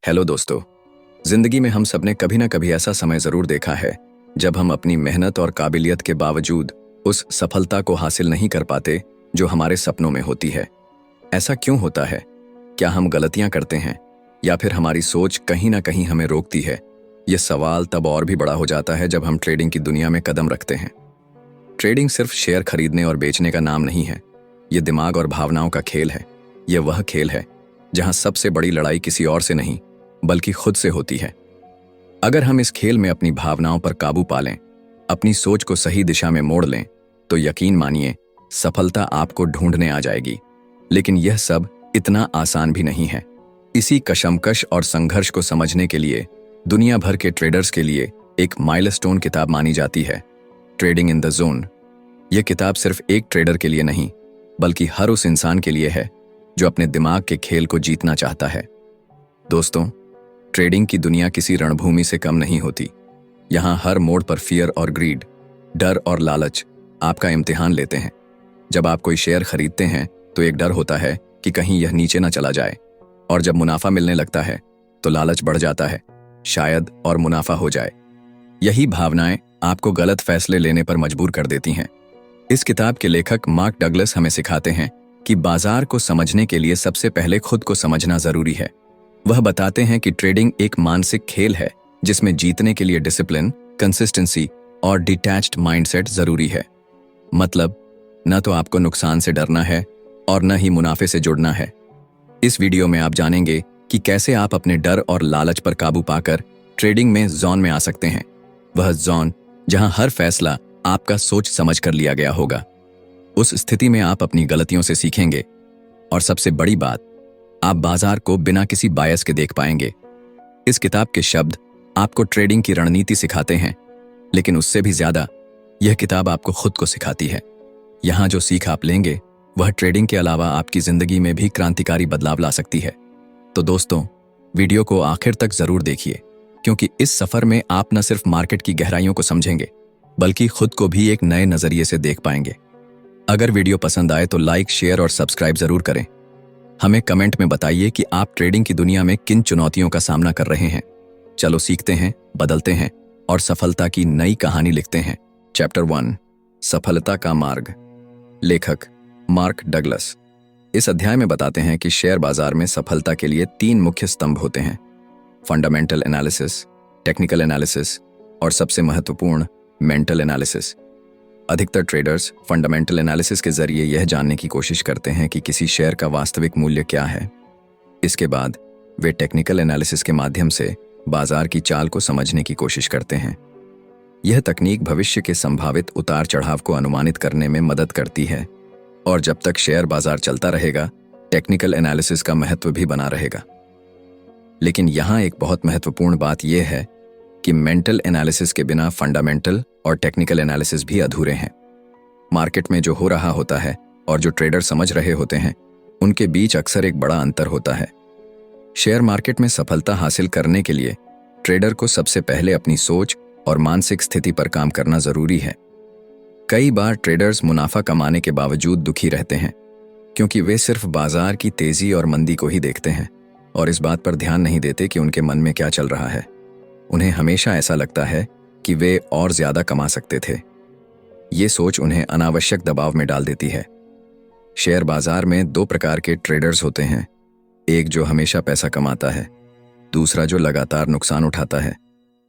Hello दोस्तों। जिंदगी में हम सबने कभी ना कभी ऐसा समय जरूर देखा है जब हम अपनी मेहनत और काबिलियत के बावजूद उस सफलता को हासिल नहीं कर पाते जो हमारे सपनों में होती है। ऐसा क्यों होता है? क्या हम गलतियां करते हैं या फिर हमारी सोच कहीं ना कहीं हमें रोकती है? यह सवाल तब और भी बड़ा हो जाता है जब हम ट्रेडिंग की दुनिया में कदम रखते हैं। ट्रेडिंग सिर्फ शेयर खरीदने और बेचने का नाम नहीं है। यह दिमाग और भावनाओं का खेल है। यह वह खेल है जहां सबसे बड़ी लड़ाई किसी और से नहीं बल्कि खुद से होती है। अगर हम इस खेल में अपनी भावनाओं पर काबू पा लें, अपनी सोच को सही दिशा में मोड़ लें, तो यकीन मानिए सफलता आपको ढूंढने आ जाएगी। लेकिन यह सब इतना आसान भी नहीं है। इसी कशमकश और संघर्ष को समझने के लिए दुनिया भर के ट्रेडर्स के लिए एक माइलस्टोन किताब मानी जाती है, ट्रेडिंग इन द जोन। यह किताब सिर्फ एक ट्रेडर के लिए नहीं बल्कि हर उस इंसान के लिए है जो अपने दिमाग के खेल को जीतना चाहता है। दोस्तों, ट्रेडिंग की दुनिया किसी रणभूमि से कम नहीं होती। यहां हर मोड़ पर फियर और ग्रीड, डर और लालच आपका इम्तिहान लेते हैं। जब आप कोई शेयर खरीदते हैं तो एक डर होता है कि कहीं यह नीचे ना चला जाए, और जब मुनाफा मिलने लगता है तो लालच बढ़ जाता है, शायद और मुनाफा हो जाए। यही भावनाएं आपको गलत फैसले लेने पर मजबूर कर देती हैं। इस किताब के लेखक मार्क डगलस हमें सिखाते हैं कि बाजार को समझने के लिए सबसे पहले खुद को समझना जरूरी है। वह बताते हैं कि ट्रेडिंग एक मानसिक खेल है जिसमें जीतने के लिए डिसिप्लिन, कंसिस्टेंसी और डिटैच्ड माइंडसेट जरूरी है। मतलब, न तो आपको नुकसान से डरना है और न ही मुनाफे से जुड़ना है। इस वीडियो में आप जानेंगे कि कैसे आप अपने डर और लालच पर काबू पाकर ट्रेडिंग में जोन में आ सकते हैं। वह जोन जहां हर फैसला आपका सोच समझ कर लिया गया होगा। उस स्थिति में आप अपनी गलतियों से सीखेंगे और सबसे बड़ी बात, आप बाजार को बिना किसी बायस के देख पाएंगे। इस किताब के शब्द आपको ट्रेडिंग की रणनीति सिखाते हैं, लेकिन उससे भी ज्यादा यह किताब आपको खुद को सिखाती है। यहां जो सीख आप लेंगे वह ट्रेडिंग के अलावा आपकी जिंदगी में भी क्रांतिकारी बदलाव ला सकती है। तो दोस्तों, वीडियो को आखिर तक जरूर देखिए, क्योंकि इस सफर में आप न सिर्फ मार्केट की गहराइयों को समझेंगे बल्कि खुद को भी एक नए नजरिए से देख पाएंगे। अगर वीडियो पसंद आए तो लाइक, शेयर और सब्सक्राइब जरूर करें। हमें कमेंट में बताइए कि आप ट्रेडिंग की दुनिया में किन चुनौतियों का सामना कर रहे हैं। चलो सीखते हैं, बदलते हैं और सफलता की नई कहानी लिखते हैं। चैप्टर 1, सफलता का मार्ग। लेखक मार्क डगलस इस अध्याय में बताते हैं कि शेयर बाजार में सफलता के लिए 3 मुख्य स्तंभ होते हैं: फंडामेंटल एनालिसिस, टेक्निकल एनालिसिस और सबसे महत्वपूर्ण मेंटल एनालिसिस। अधिकतर ट्रेडर्स फंडामेंटल एनालिसिस के जरिए यह जानने की कोशिश करते हैं कि किसी शेयर का वास्तविक मूल्य क्या है। इसके बाद वे टेक्निकल एनालिसिस के माध्यम से बाजार की चाल को समझने की कोशिश करते हैं। यह तकनीक भविष्य के संभावित उतार चढ़ाव को अनुमानित करने में मदद करती है, और जब तक शेयर बाजार चलता रहेगा, टेक्निकल एनालिसिस का महत्व भी बना रहेगा। लेकिन यहाँ एक बहुत महत्वपूर्ण बात यह है कि मेंटल एनालिसिस के बिना फंडामेंटल और टेक्निकल एनालिसिस भी अधूरे हैं। मार्केट में जो हो रहा होता है और जो ट्रेडर समझ रहे होते हैं, उनके बीच अक्सर एक बड़ा अंतर होता है। शेयर मार्केट में सफलता हासिल करने के लिए ट्रेडर को सबसे पहले अपनी सोच और मानसिक स्थिति पर काम करना जरूरी है। कई बार ट्रेडर्स मुनाफा कमाने के बावजूद दुखी रहते हैं, क्योंकि वे सिर्फ बाजार की तेजी और मंदी को ही देखते हैं और इस बात पर ध्यान नहीं देते कि उनके मन में क्या चल रहा है। उन्हें हमेशा ऐसा लगता है कि वे और ज्यादा कमा सकते थे। ये सोच उन्हें अनावश्यक दबाव में डाल देती है। शेयर बाजार में 2 प्रकार के ट्रेडर्स होते हैं, एक जो हमेशा पैसा कमाता है, दूसरा जो लगातार नुकसान उठाता है।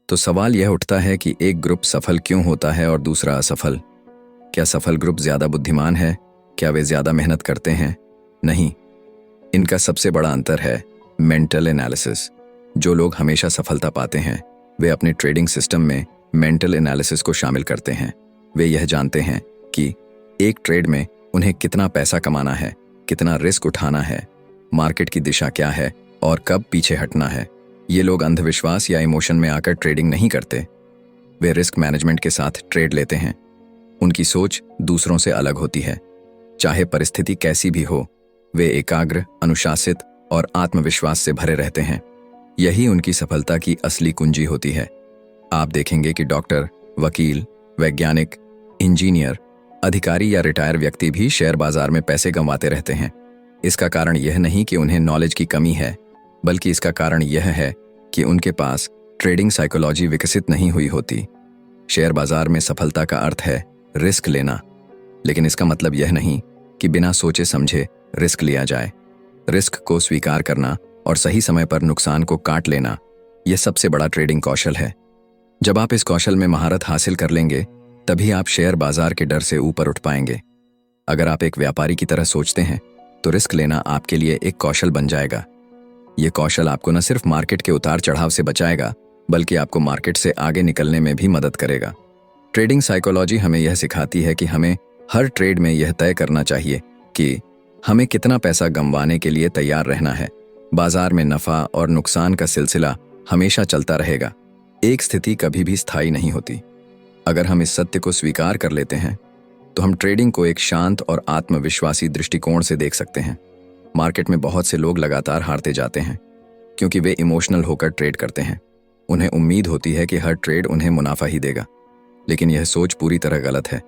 तो सवाल यह उठता है कि एक ग्रुप सफल क्यों होता है और दूसरा असफल? क्या सफल ग्रुप ज्यादा बुद्धिमान है? क्या वे ज्यादा मेहनत करते हैं? नहीं, इनका सबसे बड़ा अंतर है मेंटल एनालिसिस। जो लोग हमेशा सफलता पाते हैं वे अपने ट्रेडिंग सिस्टम में मेंटल एनालिसिस को शामिल करते हैं। वे यह जानते हैं कि एक ट्रेड में उन्हें कितना पैसा कमाना है, कितना रिस्क उठाना है, मार्केट की दिशा क्या है और कब पीछे हटना है। ये लोग अंधविश्वास या इमोशन में आकर ट्रेडिंग नहीं करते। वे रिस्क मैनेजमेंट के साथ ट्रेड लेते हैं। उनकी सोच दूसरों से अलग होती है। चाहे परिस्थिति कैसी भी हो, वे एकाग्र, अनुशासित और आत्मविश्वास से भरे रहते हैं। यही उनकी सफलता की असली कुंजी होती है। आप देखेंगे कि डॉक्टर, वकील, वैज्ञानिक, इंजीनियर, अधिकारी या रिटायर व्यक्ति भी शेयर बाजार में पैसे गंवाते रहते हैं। इसका कारण यह नहीं कि उन्हें नॉलेज की कमी है, बल्कि इसका कारण यह है कि उनके पास ट्रेडिंग साइकोलॉजी विकसित नहीं हुई होती। शेयर बाजार में सफलता का अर्थ है रिस्क लेना, लेकिन इसका मतलब यह नहीं कि बिना सोचे समझे रिस्क लिया जाए। रिस्क को स्वीकार करना और सही समय पर नुकसान को काट लेना, यह सबसे बड़ा ट्रेडिंग कौशल है। जब आप इस कौशल में महारत हासिल कर लेंगे, तभी आप शेयर बाजार के डर से ऊपर उठ पाएंगे। अगर आप एक व्यापारी की तरह सोचते हैं, तो रिस्क लेना आपके लिए एक कौशल बन जाएगा। यह कौशल आपको न सिर्फ मार्केट के उतार चढ़ाव से बचाएगा, बल्कि आपको मार्केट से आगे निकलने में भी मदद करेगा। ट्रेडिंग साइकोलॉजी हमें यह सिखाती है कि हमें हर ट्रेड में यह तय करना चाहिए कि हमें कितना पैसा गंवाने के लिए तैयार रहना है। बाजार में नफा और नुकसान का सिलसिला हमेशा चलता रहेगा। एक स्थिति कभी भी स्थायी नहीं होती। अगर हम इस सत्य को स्वीकार कर लेते हैं, तो हम ट्रेडिंग को एक शांत और आत्मविश्वासी दृष्टिकोण से देख सकते हैं। मार्केट में बहुत से लोग लगातार हारते जाते हैं, क्योंकि वे इमोशनल होकर ट्रेड करते हैं। उन्हें उम्मीद होती है कि हर ट्रेड उन्हें मुनाफा ही देगा, लेकिन यह सोच पूरी तरह गलत है।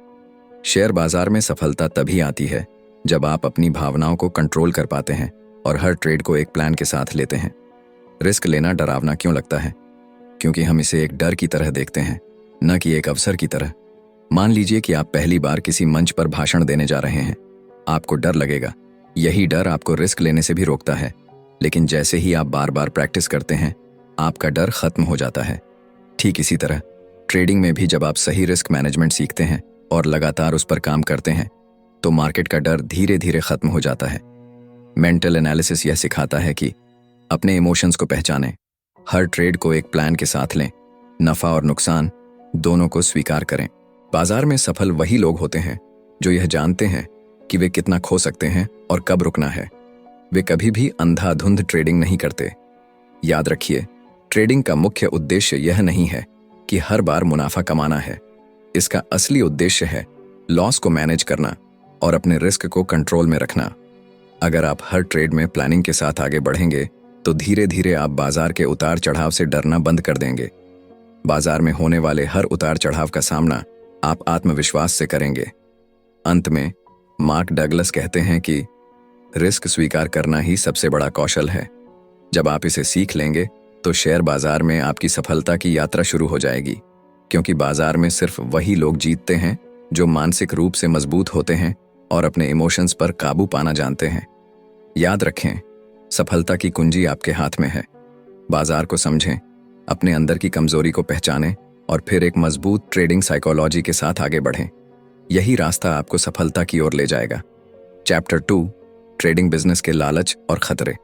शेयर बाजार में सफलता तभी आती है जब आप अपनी भावनाओं को कंट्रोल कर पाते हैं और हर ट्रेड को एक प्लान के साथ लेते हैं। रिस्क लेना डरावना क्यों लगता है? क्योंकि हम इसे एक डर की तरह देखते हैं, न कि एक अवसर की तरह। मान लीजिए कि आप पहली बार किसी मंच पर भाषण देने जा रहे हैं। आपको डर लगेगा। यही डर आपको रिस्क लेने से भी रोकता है, लेकिन जैसे ही आप बार बार प्रैक्टिस करते हैं, आपका डर खत्म हो जाता है। ठीक इसी तरह ट्रेडिंग में भी जब आप सही रिस्क मैनेजमेंट सीखते हैं और लगातार उस पर काम करते हैं, तो मार्केट का डर धीरे धीरे खत्म हो जाता है। मेंटल एनालिसिस यह सिखाता है कि अपने इमोशंस को पहचानें, हर ट्रेड को एक प्लान के साथ लें, नफा और नुकसान दोनों को स्वीकार करें। बाजार में सफल वही लोग होते हैं जो यह जानते हैं कि वे कितना खो सकते हैं और कब रुकना है। वे कभी भी अंधाधुंध ट्रेडिंग नहीं करते। याद रखिए, ट्रेडिंग का मुख्य उद्देश्य यह नहीं है कि हर बार मुनाफा कमाना है। इसका असली उद्देश्य है लॉस को मैनेज करना और अपने रिस्क को कंट्रोल में रखना। अगर आप हर ट्रेड में प्लानिंग के साथ आगे बढ़ेंगे, तो धीरे धीरे आप बाजार के उतार चढ़ाव से डरना बंद कर देंगे। बाजार में होने वाले हर उतार चढ़ाव का सामना आप आत्मविश्वास से करेंगे। अंत में मार्क डगलस कहते हैं कि रिस्क स्वीकार करना ही सबसे बड़ा कौशल है। जब आप इसे सीख लेंगे, तो शेयर बाजार में आपकी सफलता की यात्रा शुरू हो जाएगी, क्योंकि बाजार में सिर्फ वही लोग जीतते हैं जो मानसिक रूप से मजबूत होते हैं और अपने इमोशंस पर काबू पाना जानते हैं। याद रखें, सफलता की कुंजी आपके हाथ में है। बाजार को समझें, अपने अंदर की कमजोरी को पहचानें और फिर एक मजबूत ट्रेडिंग साइकोलॉजी के साथ आगे बढ़ें। यही रास्ता आपको सफलता की ओर ले जाएगा। चैप्टर 2, ट्रेडिंग बिजनेस के लालच और खतरे।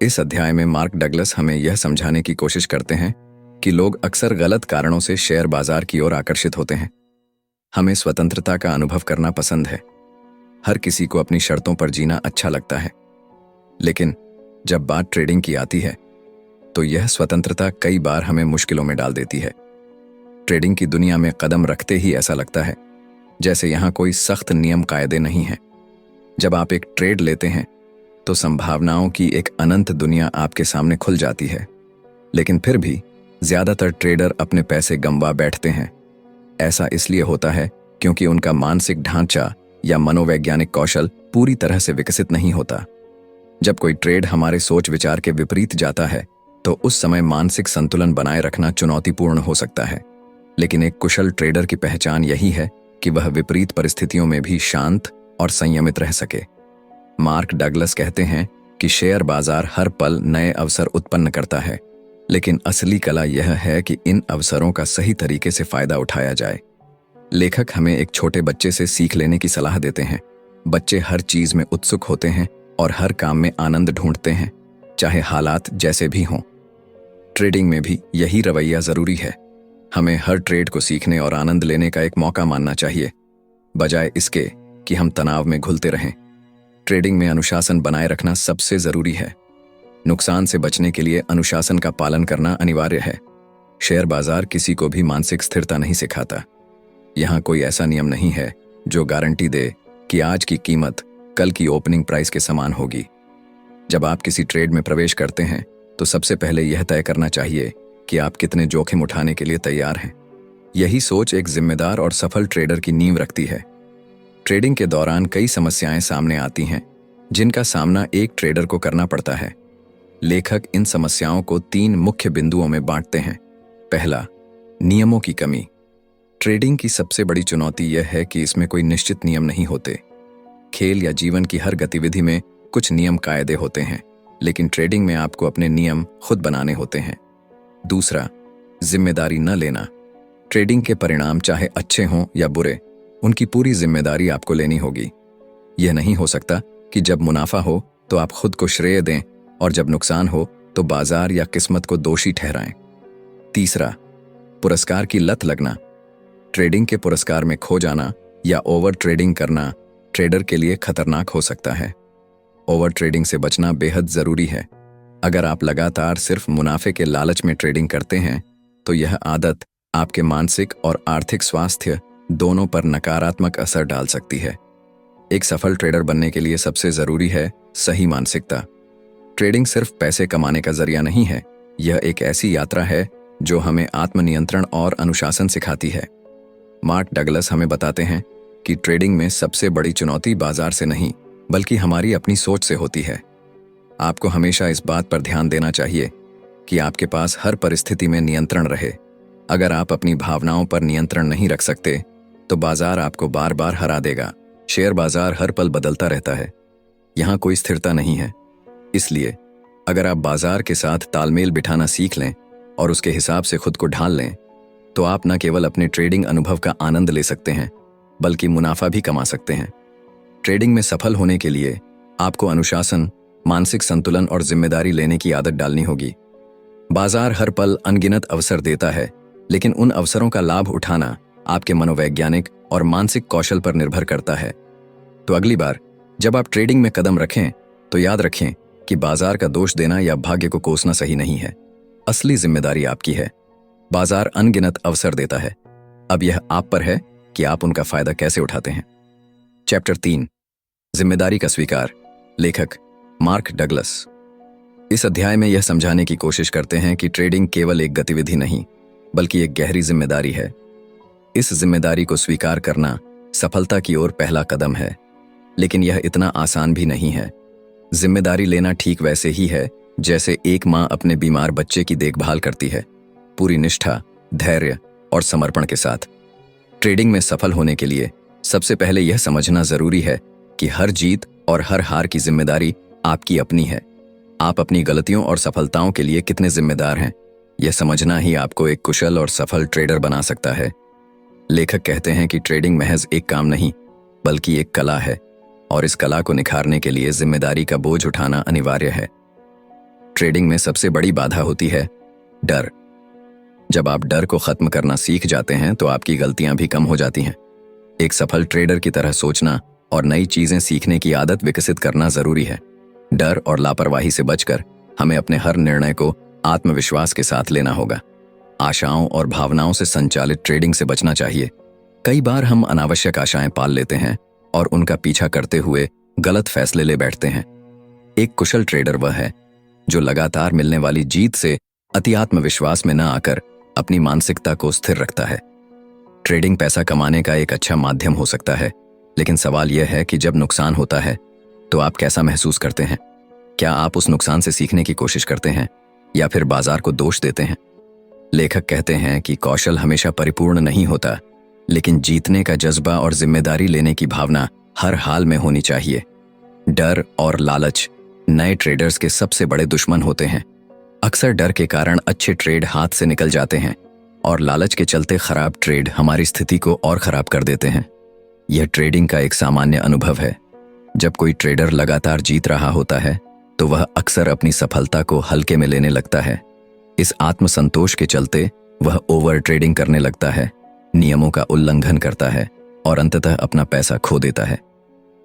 इस अध्याय में मार्क डगलस हमें यह समझाने की कोशिश करते हैं कि लोग अक्सर गलत कारणों से शेयर बाजार की ओर आकर्षित होते हैं। हमें स्वतंत्रता का अनुभव करना पसंद है। हर किसी को अपनी शर्तों पर जीना अच्छा लगता है, लेकिन जब बात ट्रेडिंग की आती है, तो यह स्वतंत्रता कई बार हमें मुश्किलों में डाल देती है। ट्रेडिंग की दुनिया में कदम रखते ही ऐसा लगता है जैसे यहाँ कोई सख्त नियम कायदे नहीं है। जब आप एक ट्रेड लेते हैं, तो संभावनाओं की एक अनंत दुनिया आपके सामने खुल जाती है, लेकिन फिर भी ज्यादातर ट्रेडर अपने पैसे गंवा बैठते हैं। ऐसा इसलिए होता है क्योंकि उनका मानसिक ढांचा या मनोवैज्ञानिक कौशल पूरी तरह से विकसित नहीं होता। जब कोई ट्रेड हमारे सोच विचार के विपरीत जाता है, तो उस समय मानसिक संतुलन बनाए रखना चुनौतीपूर्ण हो सकता है। लेकिन एक कुशल ट्रेडर की पहचान यही है कि वह विपरीत परिस्थितियों में भी शांत और संयमित रह सके। मार्क डगलस कहते हैं कि शेयर बाजार हर पल नए अवसर उत्पन्न करता है, लेकिन असली कला यह है कि इन अवसरों का सही तरीके से फायदा उठाया जाए। लेखक हमें एक छोटे बच्चे से सीख लेने की सलाह देते हैं। बच्चे हर चीज में उत्सुक होते हैं और हर काम में आनंद ढूंढते हैं, चाहे हालात जैसे भी हों। ट्रेडिंग में भी यही रवैया जरूरी है। हमें हर ट्रेड को सीखने और आनंद लेने का एक मौका मानना चाहिए, बजाय इसके कि हम तनाव में घुलते रहें। ट्रेडिंग में अनुशासन बनाए रखना सबसे जरूरी है। नुकसान से बचने के लिए अनुशासन का पालन करना अनिवार्य है। शेयर बाजार किसी को भी मानसिक स्थिरता नहीं सिखाता। यहाँ कोई ऐसा नियम नहीं है जो गारंटी दे कि आज की कीमत कल की ओपनिंग प्राइस के समान होगी। जब आप किसी ट्रेड में प्रवेश करते हैं, तो सबसे पहले यह तय करना चाहिए कि आप कितने जोखिम उठाने के लिए तैयार हैं। यही सोच एक जिम्मेदार और सफल ट्रेडर की नींव रखती है। ट्रेडिंग के दौरान कई समस्याएं सामने आती हैं, जिनका सामना एक ट्रेडर को करना पड़ता है, लेखक इन समस्याओं को 3 मुख्य बिंदुओं में बांटते हैं। पहला, नियमों की कमी। ट्रेडिंग की सबसे बड़ी चुनौती यह है कि इसमें कोई निश्चित नियम नहीं होते। खेल या जीवन की हर गतिविधि में कुछ नियम कायदे होते हैं, लेकिन ट्रेडिंग में आपको अपने नियम खुद बनाने होते हैं। दूसरा, जिम्मेदारी न लेना। ट्रेडिंग के परिणाम चाहे अच्छे हों या बुरे, उनकी पूरी जिम्मेदारी आपको लेनी होगी। यह नहीं हो सकता कि जब मुनाफा हो तो आप खुद को श्रेय दें और जब नुकसान हो तो बाजार या किस्मत को दोषी ठहराएं। तीसरा, पुरस्कार की लत लगना। ट्रेडिंग के पुरस्कार में खो जाना या ओवर ट्रेडिंग करना ट्रेडर के लिए खतरनाक हो सकता है। ओवर ट्रेडिंग से बचना बेहद जरूरी है। अगर आप लगातार सिर्फ मुनाफे के लालच में ट्रेडिंग करते हैं तो यह आदत आपके मानसिक और आर्थिक स्वास्थ्य दोनों पर नकारात्मक असर डाल सकती है। एक सफल ट्रेडर बनने के लिए सबसे जरूरी है सही मानसिकता। ट्रेडिंग सिर्फ पैसे कमाने का जरिया नहीं है, यह एक ऐसी यात्रा है जो हमें आत्मनियंत्रण और अनुशासन सिखाती है। मार्क डगलस हमें बताते हैं कि ट्रेडिंग में सबसे बड़ी चुनौती बाजार से नहीं बल्कि हमारी अपनी सोच से होती है। आपको हमेशा इस बात पर ध्यान देना चाहिए कि आपके पास हर परिस्थिति में नियंत्रण रहे। अगर आप अपनी भावनाओं पर नियंत्रण नहीं रख सकते तो बाजार आपको बार बार हरा देगा। शेयर बाजार हर पल बदलता रहता है, यहाँ कोई स्थिरता नहीं है। इसलिए अगर आप बाजार के साथ तालमेल बिठाना सीख लें और उसके हिसाब से खुद को ढाल लें तो आप न केवल अपने ट्रेडिंग अनुभव का आनंद ले सकते हैं बल्कि मुनाफा भी कमा सकते हैं। ट्रेडिंग में सफल होने के लिए आपको अनुशासन, मानसिक संतुलन और जिम्मेदारी लेने की आदत डालनी होगी। बाजार हर पल अनगिनत अवसर देता है, लेकिन उन अवसरों का लाभ उठाना आपके मनोवैज्ञानिक और मानसिक कौशल पर निर्भर करता है। तो अगली बार जब आप ट्रेडिंग में कदम रखें तो याद रखें कि बाजार का दोष देना या भाग्य को कोसना सही नहीं है। असली जिम्मेदारी आपकी है। बाजार अनगिनत अवसर देता है, अब यह आप पर है कि आप उनका फायदा कैसे उठाते हैं। चैप्टर 3, जिम्मेदारी का स्वीकार। लेखक मार्क डगलस इस अध्याय में यह समझाने की कोशिश करते हैं कि ट्रेडिंग केवल एक गतिविधि नहीं बल्कि एक गहरी जिम्मेदारी है। इस जिम्मेदारी को स्वीकार करना सफलता की ओर पहला कदम है, लेकिन यह इतना आसान भी नहीं है। जिम्मेदारी लेना ठीक वैसे ही है जैसे एक माँ अपने बीमार बच्चे की देखभाल करती है, पूरी निष्ठा, धैर्य और समर्पण के साथ। ट्रेडिंग में सफल होने के लिए सबसे पहले यह समझना जरूरी है कि हर जीत और हर हार की जिम्मेदारी आपकी अपनी है। आप अपनी गलतियों और सफलताओं के लिए कितने जिम्मेदार हैं, यह समझना ही आपको एक कुशल और सफल ट्रेडर बना सकता है। लेखक कहते हैं कि ट्रेडिंग महज एक काम नहीं बल्कि एक कला है और इस कला को निखारने के लिए जिम्मेदारी का बोझ उठाना अनिवार्य है। ट्रेडिंग में सबसे बड़ी बाधा होती है डर। जब आप डर को खत्म करना सीख जाते हैं तो आपकी गलतियां भी कम हो जाती हैं। एक सफल ट्रेडर की तरह सोचना और नई चीजें सीखने की आदत विकसित करना जरूरी है। डर और लापरवाही से बचकर हमें अपने हर निर्णय को आत्मविश्वास के साथ लेना होगा। आशाओं और भावनाओं से संचालित ट्रेडिंग से बचना चाहिए। कई बार हम अनावश्यक आशाएं पाल लेते हैं और उनका पीछा करते हुए गलत फैसले ले बैठते हैं। एक कुशल ट्रेडर वह है जो लगातार मिलने वाली जीत से अति आत्मविश्वास में न आकर अपनी मानसिकता को स्थिर रखता है। ट्रेडिंग पैसा कमाने का एक अच्छा माध्यम हो सकता है, लेकिन सवाल यह है कि जब नुकसान होता है तो आप कैसा महसूस करते हैं? क्या आप उस नुकसान से सीखने की कोशिश करते हैं या फिर बाजार को दोष देते हैं? लेखक कहते हैं कि कौशल हमेशा परिपूर्ण नहीं होता, लेकिन जीतने का जज्बा और जिम्मेदारी लेने की भावना हर हाल में होनी चाहिए। डर और लालच नए ट्रेडर्स के सबसे बड़े दुश्मन होते हैं। अक्सर डर के कारण अच्छे ट्रेड हाथ से निकल जाते हैं और लालच के चलते खराब ट्रेड हमारी स्थिति को और खराब कर देते हैं। यह ट्रेडिंग का एक सामान्य अनुभव है। जब कोई ट्रेडर लगातार जीत रहा होता है तो वह अक्सर अपनी सफलता को हल्के में लेने लगता है। इस आत्मसंतोष के चलते वह ओवर ट्रेडिंग करने लगता है, नियमों का उल्लंघन करता है और अंततः अपना पैसा खो देता है।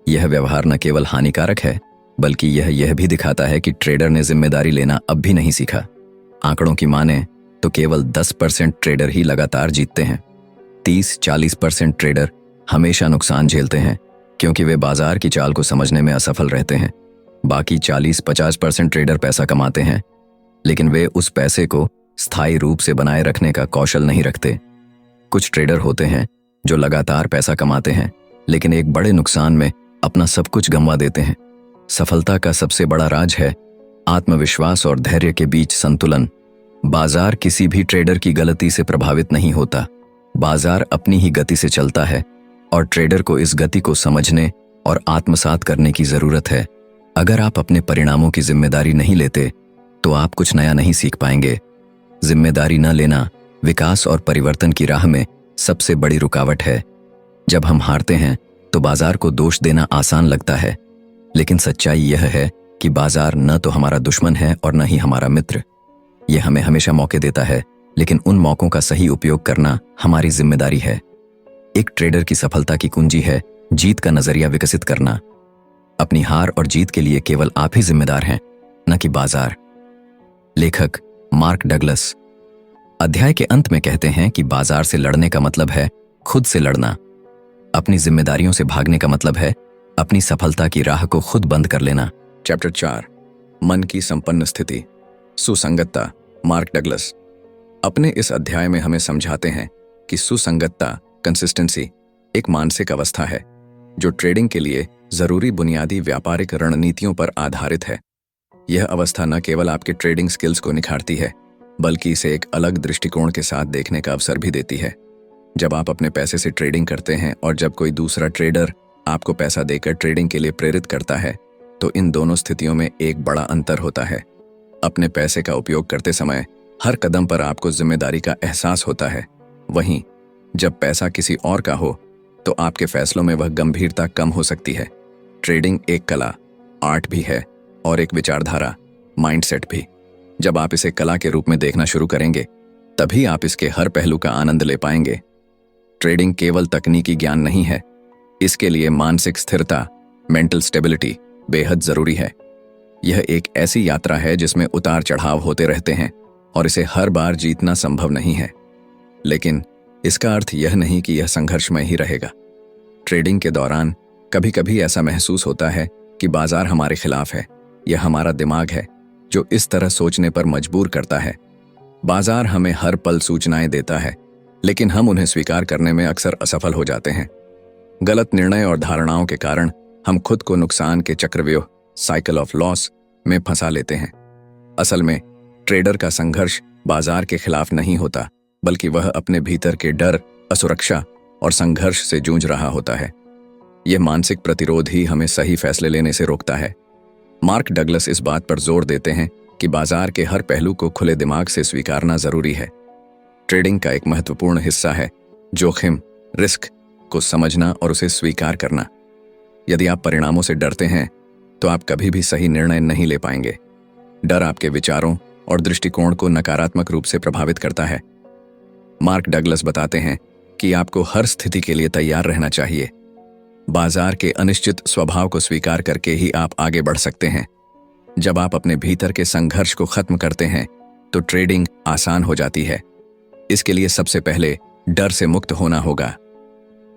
यह व्यवहार न केवल हानिकारक है बल्कि यह भी दिखाता है कि ट्रेडर ने जिम्मेदारी लेना अब भी नहीं सीखा। आंकड़ों की माने तो केवल 10% ट्रेडर ही लगातार जीतते हैं। 30-40% ट्रेडर हमेशा नुकसान झेलते हैं क्योंकि वे बाजार की चाल को समझने में असफल रहते हैं। बाकी 40-50% ट्रेडर पैसा कमाते हैं, लेकिन वे उस पैसे को स्थायी रूप से बनाए रखने का कौशल नहीं रखते। कुछ ट्रेडर होते हैं जो लगातार पैसा कमाते हैं लेकिन एक बड़े नुकसान में अपना सब कुछ गंवा देते हैं। सफलता का सबसे बड़ा राज है आत्मविश्वास और धैर्य के बीच संतुलन। बाजार किसी भी ट्रेडर की गलती से प्रभावित नहीं होता। बाजार अपनी ही गति से चलता है और ट्रेडर को इस गति को समझने और आत्मसात करने की जरूरत है। अगर आप अपने परिणामों की जिम्मेदारी नहीं लेते तो आप कुछ नया नहीं सीख पाएंगे। जिम्मेदारी न लेना विकास और परिवर्तन की राह में सबसे बड़ी रुकावट है। जब हम हारते हैं तो बाजार को दोष देना आसान लगता है, लेकिन सच्चाई यह है कि बाजार न तो हमारा दुश्मन है और न ही हमारा मित्र। यह हमें हमेशा मौके देता है, लेकिन उन मौकों का सही उपयोग करना हमारी जिम्मेदारी है। एक ट्रेडर की सफलता की कुंजी है जीत का नजरिया विकसित करना। अपनी हार और जीत के लिए केवल आप ही जिम्मेदार हैं, न कि बाजार। लेखक मार्क डगलस अध्याय के अंत में कहते हैं कि बाजार से लड़ने का मतलब है खुद से लड़ना। अपनी जिम्मेदारियों से भागने का मतलब है अपनी सफलता की राह को खुद बंद कर लेना। चैप्टर 4 मन की संपन्न स्थिति, सुसंगतता। मार्क डगलस अपने इस अध्याय में हमें समझाते हैं कि सुसंगतता कंसिस्टेंसी एक मानसिक अवस्था है जो ट्रेडिंग के लिए जरूरी बुनियादी व्यापारिक रणनीतियों पर आधारित है। यह अवस्था न केवल आपके ट्रेडिंग स्किल्स को निखारती है, बल्कि इसे एक अलग दृष्टिकोण के साथ देखने का अवसर भी देती है। जब आप अपने पैसे से ट्रेडिंग करते हैं और जब कोई दूसरा ट्रेडर आपको पैसा देकर ट्रेडिंग के लिए प्रेरित करता है, तो इन दोनों स्थितियों में एक बड़ा अंतर होता है। अपने पैसे का उपयोग करते समय हर कदम पर आपको जिम्मेदारी का एहसास होता है। वहीं जब पैसा किसी और का हो तो आपके फैसलों में वह गंभीरता कम हो सकती है। ट्रेडिंग एक कला, आर्ट भी है और एक विचारधारा, माइंडसेट भी। जब आप इसे कला के रूप में देखना शुरू करेंगे, तभी आप इसके हर पहलू का आनंद ले पाएंगे। ट्रेडिंग केवल तकनीकी ज्ञान नहीं है, इसके लिए मानसिक स्थिरता, मेंटल स्टेबिलिटी बेहद जरूरी है। यह एक ऐसी यात्रा है जिसमें उतार चढ़ाव होते रहते हैं और इसे हर बार जीतना संभव नहीं है। लेकिन इसका अर्थ यह नहीं कि यह संघर्षमय ही रहेगा। ट्रेडिंग के दौरान कभी कभी ऐसा महसूस होता है कि बाजार हमारे खिलाफ है। यह हमारा दिमाग है जो इस तरह सोचने पर मजबूर करता है। बाजार हमें हर पल सूचनाएं देता है, लेकिन हम उन्हें स्वीकार करने में अक्सर असफल हो जाते हैं। गलत निर्णय और धारणाओं के कारण हम खुद को नुकसान के चक्रव्यूह, साइकिल ऑफ लॉस में फंसा लेते हैं। असल में ट्रेडर का संघर्ष बाजार के खिलाफ नहीं होता, बल्कि वह अपने भीतर के डर, असुरक्षा और संघर्ष से जूझ रहा होता है। यह मानसिक प्रतिरोध ही हमें सही फैसले लेने से रोकता है। मार्क डगलस इस बात पर जोर देते हैं कि बाजार के हर पहलू को खुले दिमाग से स्वीकारना जरूरी है। ट्रेडिंग का एक महत्वपूर्ण हिस्सा है जोखिम, रिस्क को समझना और उसे स्वीकार करना। यदि आप परिणामों से डरते हैं तो आप कभी भी सही निर्णय नहीं ले पाएंगे। डर आपके विचारों और दृष्टिकोण को नकारात्मक रूप से प्रभावित करता है। मार्क डगलस बताते हैं कि आपको हर स्थिति के लिए तैयार रहना चाहिए। बाजार के अनिश्चित स्वभाव को स्वीकार करके ही आप आगे बढ़ सकते हैं। जब आप अपने भीतर के संघर्ष को खत्म करते हैं तो ट्रेडिंग आसान हो जाती है। इसके लिए सबसे पहले डर से मुक्त होना होगा।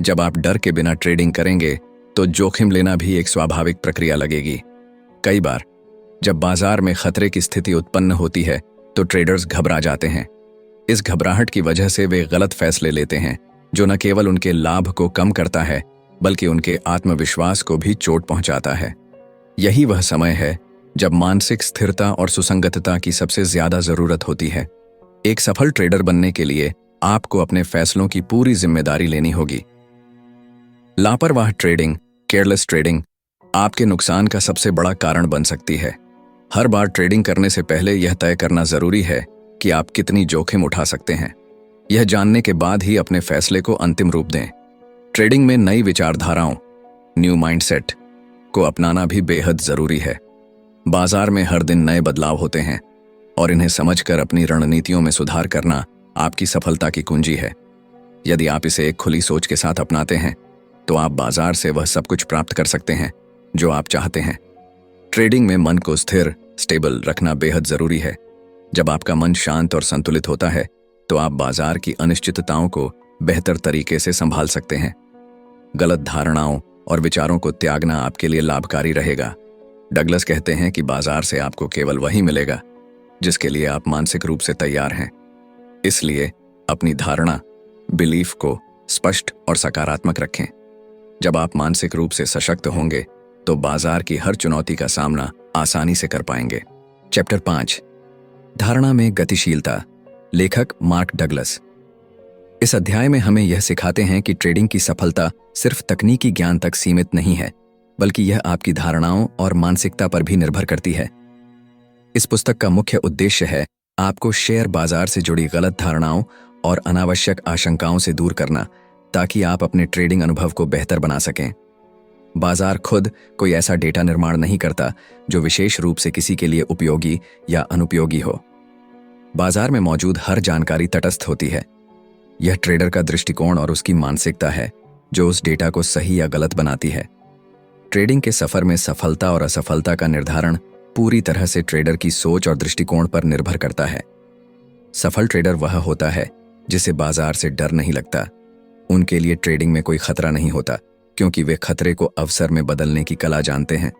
जब आप डर के बिना ट्रेडिंग करेंगे तो जोखिम लेना भी एक स्वाभाविक प्रक्रिया लगेगी। कई बार जब बाजार में खतरे की स्थिति उत्पन्न होती है तो ट्रेडर्स घबरा जाते हैं। इस घबराहट की वजह से वे गलत फैसले लेते हैं, जो न केवल उनके लाभ को कम करता है, बल्कि उनके आत्मविश्वास को भी चोट पहुंचाता है। यही वह समय है जब मानसिक स्थिरता और सुसंगतता की सबसे ज्यादा जरूरत होती है। एक सफल ट्रेडर बनने के लिए आपको अपने फैसलों की पूरी जिम्मेदारी लेनी होगी। लापरवाह ट्रेडिंग, केयरलेस ट्रेडिंग आपके नुकसान का सबसे बड़ा कारण बन सकती है। हर बार ट्रेडिंग करने से पहले यह तय करना जरूरी है कि आप कितनी जोखिम उठा सकते हैं। यह जानने के बाद ही अपने फैसले को अंतिम रूप दें। ट्रेडिंग में नई विचारधाराओं, न्यू माइंडसेट को अपनाना भी बेहद जरूरी है। बाजार में हर दिन नए बदलाव होते हैं और इन्हें समझकर अपनी रणनीतियों में सुधार करना आपकी सफलता की कुंजी है। यदि आप इसे एक खुली सोच के साथ अपनाते हैं तो आप बाजार से वह सब कुछ प्राप्त कर सकते हैं जो आप चाहते हैं। ट्रेडिंग में मन को स्थिर, स्टेबल रखना बेहद जरूरी है। जब आपका मन शांत और संतुलित होता है तो आप बाजार की अनिश्चितताओं को बेहतर तरीके से संभाल सकते हैं। गलत धारणाओं और विचारों को त्यागना आपके लिए लाभकारी रहेगा। डगलस कहते हैं कि बाजार से आपको केवल वही मिलेगा जिसके लिए आप मानसिक रूप से तैयार हैं। इसलिए अपनी धारणा, बिलीफ को स्पष्ट और सकारात्मक रखें। जब आप मानसिक रूप से सशक्त होंगे तो बाजार की हर चुनौती का सामना आसानी से कर पाएंगे। चैप्टर 5 धारणा में गतिशीलता। लेखक मार्क डगलस। इस अध्याय में हमें यह सिखाते हैं कि ट्रेडिंग की सफलता सिर्फ तकनीकी ज्ञान तक सीमित नहीं है, बल्कि यह आपकी धारणाओं और मानसिकता पर भी निर्भर करती है। इस पुस्तक का मुख्य उद्देश्य है आपको शेयर बाजार से जुड़ी गलत धारणाओं और अनावश्यक आशंकाओं से दूर करना, ताकि आप अपने ट्रेडिंग अनुभव को बेहतर बना सकें। बाजार खुद कोई ऐसा डेटा निर्माण नहीं करता जो विशेष रूप से किसी के लिए उपयोगी या अनुपयोगी हो। बाजार में मौजूद हर जानकारी तटस्थ होती है। यह ट्रेडर का दृष्टिकोण और उसकी मानसिकता है जो उस डेटा को सही या गलत बनाती है। ट्रेडिंग के सफर में सफलता और असफलता का निर्धारण पूरी तरह से ट्रेडर की सोच और दृष्टिकोण पर निर्भर करता है। सफल ट्रेडर वह होता है जिसे बाजार से डर नहीं लगता। उनके लिए ट्रेडिंग में कोई खतरा नहीं होता, क्योंकि वे खतरे को अवसर में बदलने की कला जानते हैं।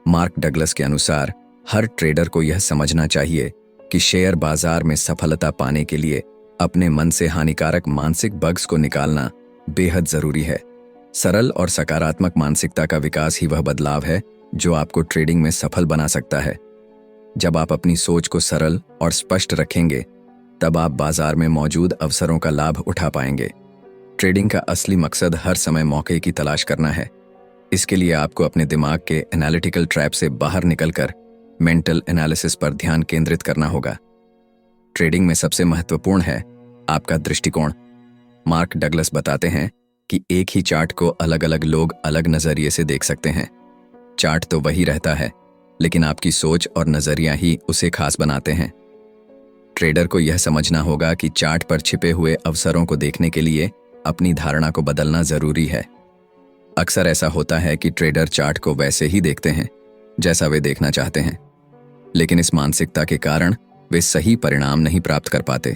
मार्क डगलस के अनुसार हर ट्रेडर को यह समझना चाहिए कि शेयर बाजार में सफलता पाने के लिए अपने मन से हानिकारक मानसिक बग्स को निकालना बेहद जरूरी है। सरल और सकारात्मक मानसिकता का विकास ही वह बदलाव है जो आपको ट्रेडिंग में सफल बना सकता है। जब आप अपनी सोच को सरल और स्पष्ट रखेंगे, तब आप बाजार में मौजूद अवसरों का लाभ उठा पाएंगे। ट्रेडिंग का असली मकसद हर समय मौके की तलाश करना है। इसके लिए आपको अपने दिमाग के एनालिटिकल ट्रैप से बाहर निकलकर मेंटल एनालिसिस पर ध्यान केंद्रित करना होगा। ट्रेडिंग में सबसे महत्वपूर्ण है आपका दृष्टिकोण। मार्क डगलस बताते हैं कि एक ही चार्ट को अलग अलग लोग अलग नजरिए से देख सकते हैं। चार्ट तो वही रहता है, लेकिन आपकी सोच और नजरिया ही उसे खास बनाते हैं। ट्रेडर को यह समझना होगा कि चार्ट पर छिपे हुए अवसरों को देखने के लिए अपनी धारणा को बदलना जरूरी है। अक्सर ऐसा होता है कि ट्रेडर चार्ट को वैसे ही देखते हैं जैसा वे देखना चाहते हैं, लेकिन इस मानसिकता के कारण वे सही परिणाम नहीं प्राप्त कर पाते।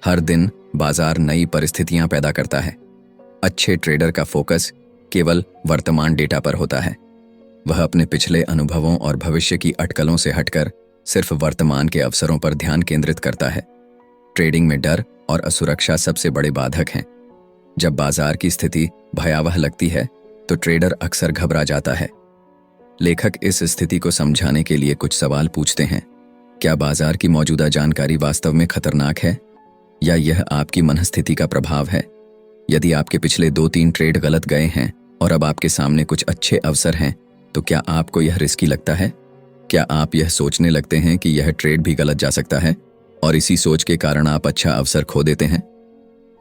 हर दिन बाजार नई परिस्थितियां पैदा करता है। अच्छे ट्रेडर का फोकस केवल वर्तमान डेटा पर होता है। वह अपने पिछले अनुभवों और भविष्य की अटकलों से हटकर सिर्फ वर्तमान के अवसरों पर ध्यान केंद्रित करता है। ट्रेडिंग में डर और असुरक्षा सबसे बड़े बाधक हैं। जब बाजार की स्थिति भयावह लगती है तो ट्रेडर अक्सर घबरा जाता है। लेखक इस स्थिति को समझाने के लिए कुछ सवाल पूछते हैं। क्या बाजार की मौजूदा जानकारी वास्तव में खतरनाक है, या यह आपकी मनस्थिति का प्रभाव है? यदि आपके पिछले 2-3 ट्रेड गलत गए हैं और अब आपके सामने कुछ अच्छे अवसर हैं, तो क्या आपको यह रिस्की लगता है? क्या आप यह सोचने लगते हैं कि यह ट्रेड भी गलत जा सकता है और इसी सोच के कारण आप अच्छा अवसर खो देते हैं?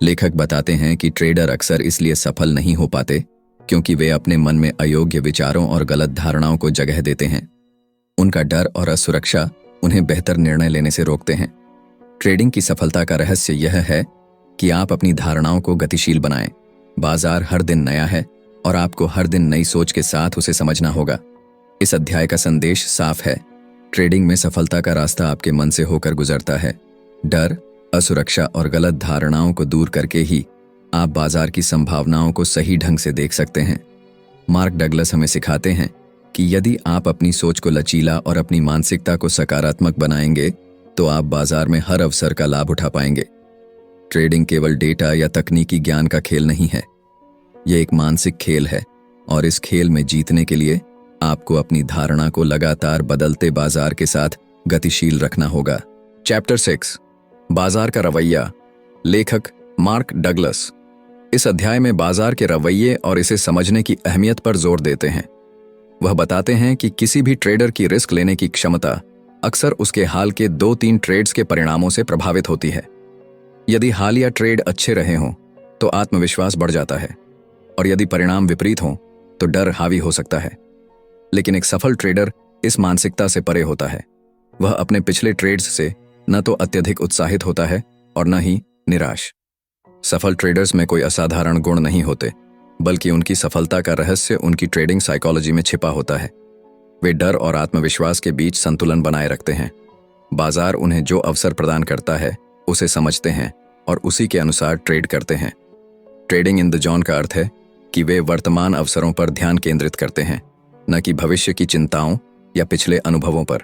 लेखक बताते हैं कि ट्रेडर अक्सर इसलिए सफल नहीं हो पाते क्योंकि वे अपने मन में अयोग्य विचारों और गलत धारणाओं को जगह देते हैं। उनका डर और असुरक्षा उन्हें बेहतर निर्णय लेने से रोकते हैं। ट्रेडिंग की सफलता का रहस्य यह है कि आप अपनी धारणाओं को गतिशील बनाएं। बाजार हर दिन नया है और आपको हर दिन नई सोच के साथ उसे समझना होगा। इस अध्याय का संदेश साफ है। ट्रेडिंग में सफलता का रास्ता आपके मन से होकर गुजरता है। डर, असुरक्षा और गलत धारणाओं को दूर करके ही आप बाजार की संभावनाओं को सही ढंग से देख सकते हैं। मार्क डगलस हमें सिखाते हैं कि यदि आप अपनी सोच को लचीला और अपनी मानसिकता को सकारात्मक बनाएंगे, तो आप बाजार में हर अवसर का लाभ उठा पाएंगे। ट्रेडिंग केवल डेटा या तकनीकी ज्ञान का खेल नहीं है। यह एक मानसिक खेल है, और इस खेल में जीतने के लिए आपको अपनी धारणा को लगातार बदलते बाजार के साथ गतिशील रखना होगा। चैप्टर 6 बाजार का रवैया। लेखक मार्क डगलस इस अध्याय में बाजार के रवैये और इसे समझने की अहमियत पर जोर देते हैं। वह बताते हैं कि किसी भी ट्रेडर की रिस्क लेने की क्षमता अक्सर उसके हाल के 2-3 ट्रेड्स के परिणामों से प्रभावित होती है। यदि हालिया ट्रेड अच्छे रहे हों तो आत्मविश्वास बढ़ जाता है, और यदि परिणाम विपरीत हों तो डर हावी हो सकता है। लेकिन एक सफल ट्रेडर इस मानसिकता से परे होता है। वह अपने पिछले ट्रेड्स से न तो अत्यधिक उत्साहित होता है और न ही निराश। सफल ट्रेडर्स में कोई असाधारण गुण नहीं होते, बल्कि उनकी सफलता का रहस्य उनकी ट्रेडिंग साइकोलॉजी में छिपा होता है। वे डर और आत्मविश्वास के बीच संतुलन बनाए रखते हैं। बाजार उन्हें जो अवसर प्रदान करता है उसे समझते हैं और उसी के अनुसार ट्रेड करते हैं। ट्रेडिंग इन द जोन का अर्थ है कि वे वर्तमान अवसरों पर ध्यान केंद्रित करते हैं, न कि भविष्य की चिंताओं या पिछले अनुभवों पर।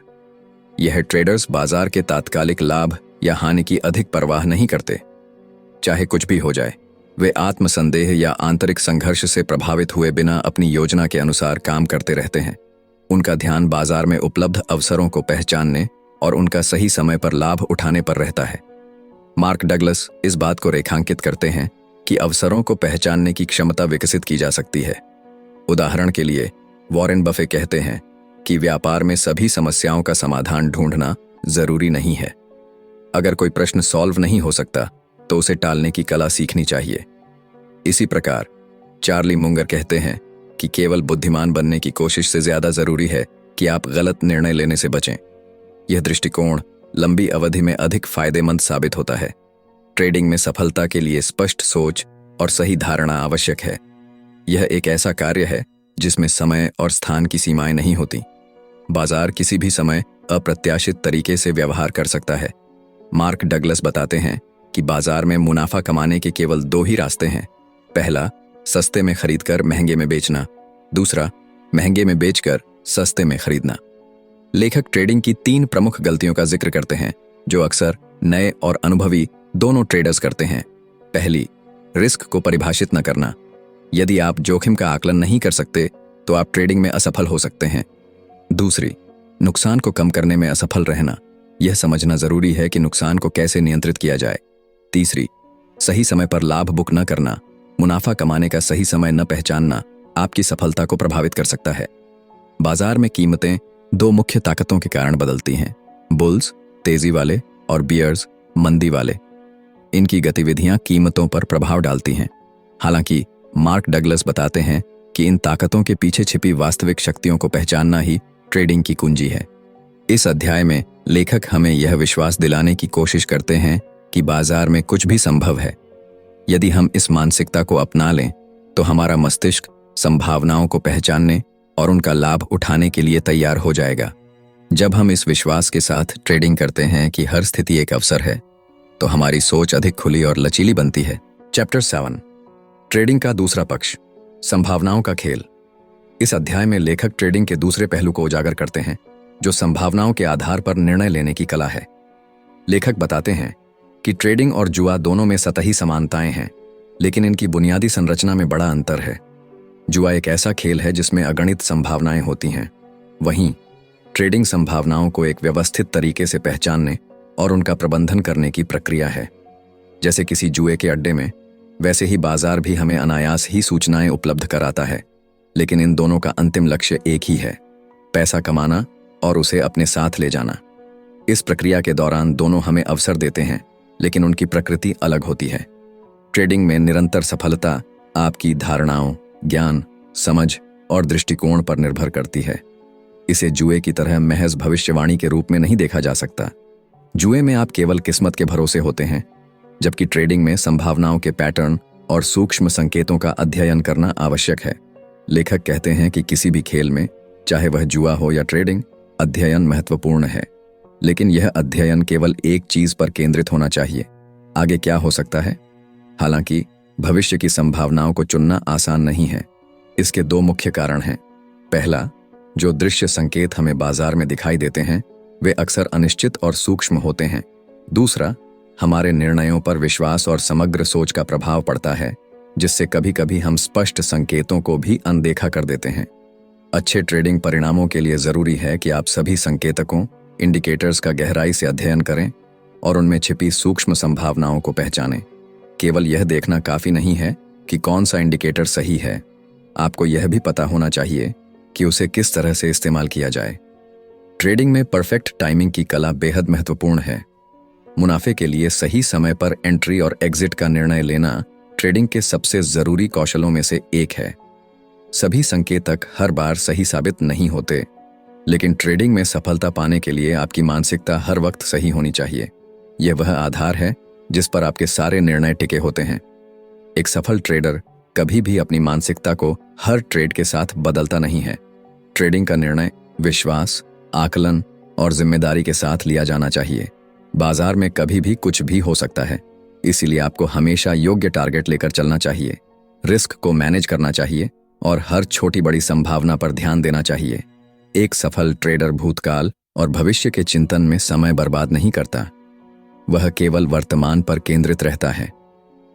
यह ट्रेडर्स बाजार के तात्कालिक लाभ या हानि की अधिक परवाह नहीं करते। चाहे कुछ भी हो जाए, वे आत्मसंदेह या आंतरिक संघर्ष से प्रभावित हुए बिना अपनी योजना के अनुसार काम करते रहते हैं। उनका ध्यान बाजार में उपलब्ध अवसरों को पहचानने और उनका सही समय पर लाभ उठाने पर रहता है। मार्क डगलस इस बात को रेखांकित करते हैं कि अवसरों को पहचानने की क्षमता विकसित की जा सकती है। उदाहरण के लिए वॉरेन बफे कहते हैं कि व्यापार में सभी समस्याओं का समाधान ढूंढना जरूरी नहीं है। अगर कोई प्रश्न सॉल्व नहीं हो सकता तो उसे टालने की कला सीखनी चाहिए। इसी प्रकार चार्ली मुंगर कहते हैं कि केवल बुद्धिमान बनने की कोशिश से ज्यादा जरूरी है कि आप गलत निर्णय लेने से बचें। यह दृष्टिकोण लंबी अवधि में अधिक फायदेमंद साबित होता है। ट्रेडिंग में सफलता के लिए स्पष्ट सोच और सही धारणा आवश्यक है। यह एक ऐसा कार्य है जिसमें समय और स्थान की सीमाएं नहीं होती। बाजार किसी भी समय अप्रत्याशित तरीके से व्यवहार कर सकता है। मार्क डगलस बताते हैं कि बाजार में मुनाफा कमाने के केवल दो ही रास्ते हैं। पहला, सस्ते में खरीदकर महंगे में बेचना। दूसरा, महंगे में बेचकर सस्ते में खरीदना। लेखक ट्रेडिंग की 3 प्रमुख गलतियों का जिक्र करते हैं जो अक्सर नए और अनुभवी दोनों ट्रेडर्स करते हैं। पहली, रिस्क को परिभाषित न करना। यदि आप जोखिम का आकलन नहीं कर सकते तो आप ट्रेडिंग में असफल हो सकते हैं। दूसरी, नुकसान को कम करने में असफल रहना। यह समझना जरूरी है कि नुकसान को कैसे नियंत्रित किया जाए। तीसरी, सही समय पर लाभ बुक न करना। मुनाफा कमाने का सही समय न पहचानना आपकी सफलता को प्रभावित कर सकता है। बाजार में कीमतें 2 मुख्य ताकतों के कारण बदलती हैं, बुल्स तेजी वाले और बियर्स मंदी वाले। इनकी गतिविधियां कीमतों पर प्रभाव डालती हैं। हालांकि मार्क डगलस बताते हैं कि इन ताकतों के पीछे छिपी वास्तविक शक्तियों को पहचानना ही ट्रेडिंग की कुंजी है। इस अध्याय में लेखक हमें यह विश्वास दिलाने की कोशिश करते हैं कि बाजार में कुछ भी संभव है। यदि हम इस मानसिकता को अपना लें तो हमारा मस्तिष्क संभावनाओं को पहचानने और उनका लाभ उठाने के लिए तैयार हो जाएगा। जब हम इस विश्वास के साथ ट्रेडिंग करते हैं कि हर स्थिति एक अवसर है, तो हमारी सोच अधिक खुली और लचीली बनती है। चैप्टर 7, ट्रेडिंग का दूसरा पक्ष, संभावनाओं का खेल। इस अध्याय में लेखक ट्रेडिंग के दूसरे पहलू को उजागर करते हैं, जो संभावनाओं के आधार पर निर्णय लेने की कला है। लेखक बताते हैं कि ट्रेडिंग और जुआ दोनों में सतही समानताएं हैं, लेकिन इनकी बुनियादी संरचना में बड़ा अंतर है। जुआ एक ऐसा खेल है जिसमें अगणित संभावनाएं होती हैं, वहीं ट्रेडिंग संभावनाओं को एक व्यवस्थित तरीके से पहचानने और उनका प्रबंधन करने की प्रक्रिया है। जैसे किसी जुए के अड्डे में, वैसे ही बाजार भी हमें अनायास ही सूचनाएं उपलब्ध कराता है, लेकिन इन दोनों का अंतिम लक्ष्य एक ही है, पैसा कमाना और उसे अपने साथ ले जाना। इस प्रक्रिया के दौरान दोनों हमें अवसर देते हैं, लेकिन उनकी प्रकृति अलग होती है। ट्रेडिंग में निरंतर सफलता आपकी धारणाओं, ज्ञान, समझ और दृष्टिकोण पर निर्भर करती है। इसे जुए की तरह महज भविष्यवाणी के रूप में नहीं देखा जा सकता। जुए में आप केवल किस्मत के भरोसे होते हैं, जबकि ट्रेडिंग में संभावनाओं के पैटर्न और सूक्ष्म संकेतों का अध्ययन करना आवश्यक है। लेखक कहते हैं कि किसी भी खेल में, चाहे वह जुआ हो या ट्रेडिंग, अध्ययन महत्वपूर्ण है, लेकिन यह अध्ययन केवल एक चीज पर केंद्रित होना चाहिए, आगे क्या हो सकता है। हालांकि भविष्य की संभावनाओं को चुनना आसान नहीं है। इसके 2 मुख्य कारण हैं। पहला, जो दृश्य संकेत हमें बाजार में दिखाई देते हैं वे अक्सर अनिश्चित और सूक्ष्म होते हैं। दूसरा, हमारे निर्णयों पर विश्वास और समग्र सोच का प्रभाव पड़ता है, जिससे कभी-कभी हम स्पष्ट संकेतों को भी अनदेखा कर देते हैं। अच्छे ट्रेडिंग परिणामों के लिए जरूरी है कि आप सभी संकेतकों, इंडिकेटर्स का गहराई से अध्ययन करें और उनमें छिपी सूक्ष्म संभावनाओं को पहचानें। केवल यह देखना काफी नहीं है कि कौन सा इंडिकेटर सही है, आपको यह भी पता होना चाहिए कि उसे किस तरह से इस्तेमाल किया जाए। ट्रेडिंग में परफेक्ट टाइमिंग की कला बेहद महत्वपूर्ण है। मुनाफे के लिए सही समय पर एंट्री और एग्जिट का निर्णय लेना ट्रेडिंग के सबसे जरूरी कौशलों में से एक है। सभी संकेतक हर बार सही साबित नहीं होते, लेकिन ट्रेडिंग में सफलता पाने के लिए आपकी मानसिकता हर वक्त सही होनी चाहिए। यह वह आधार है जिस पर आपके सारे निर्णय टिके होते हैं। एक सफल ट्रेडर कभी भी अपनी मानसिकता को हर ट्रेड के साथ बदलता नहीं है। ट्रेडिंग का निर्णय विश्वास, आकलन और जिम्मेदारी के साथ लिया जाना चाहिए। बाजार में कभी भी कुछ भी हो सकता है, इसीलिए आपको हमेशा योग्य टारगेट लेकर चलना चाहिए, रिस्क को मैनेज करना चाहिए और हर छोटी बड़ी संभावना पर ध्यान देना चाहिए। एक सफल ट्रेडर भूतकाल और भविष्य के चिंतन में समय बर्बाद नहीं करता, वह केवल वर्तमान पर केंद्रित रहता है।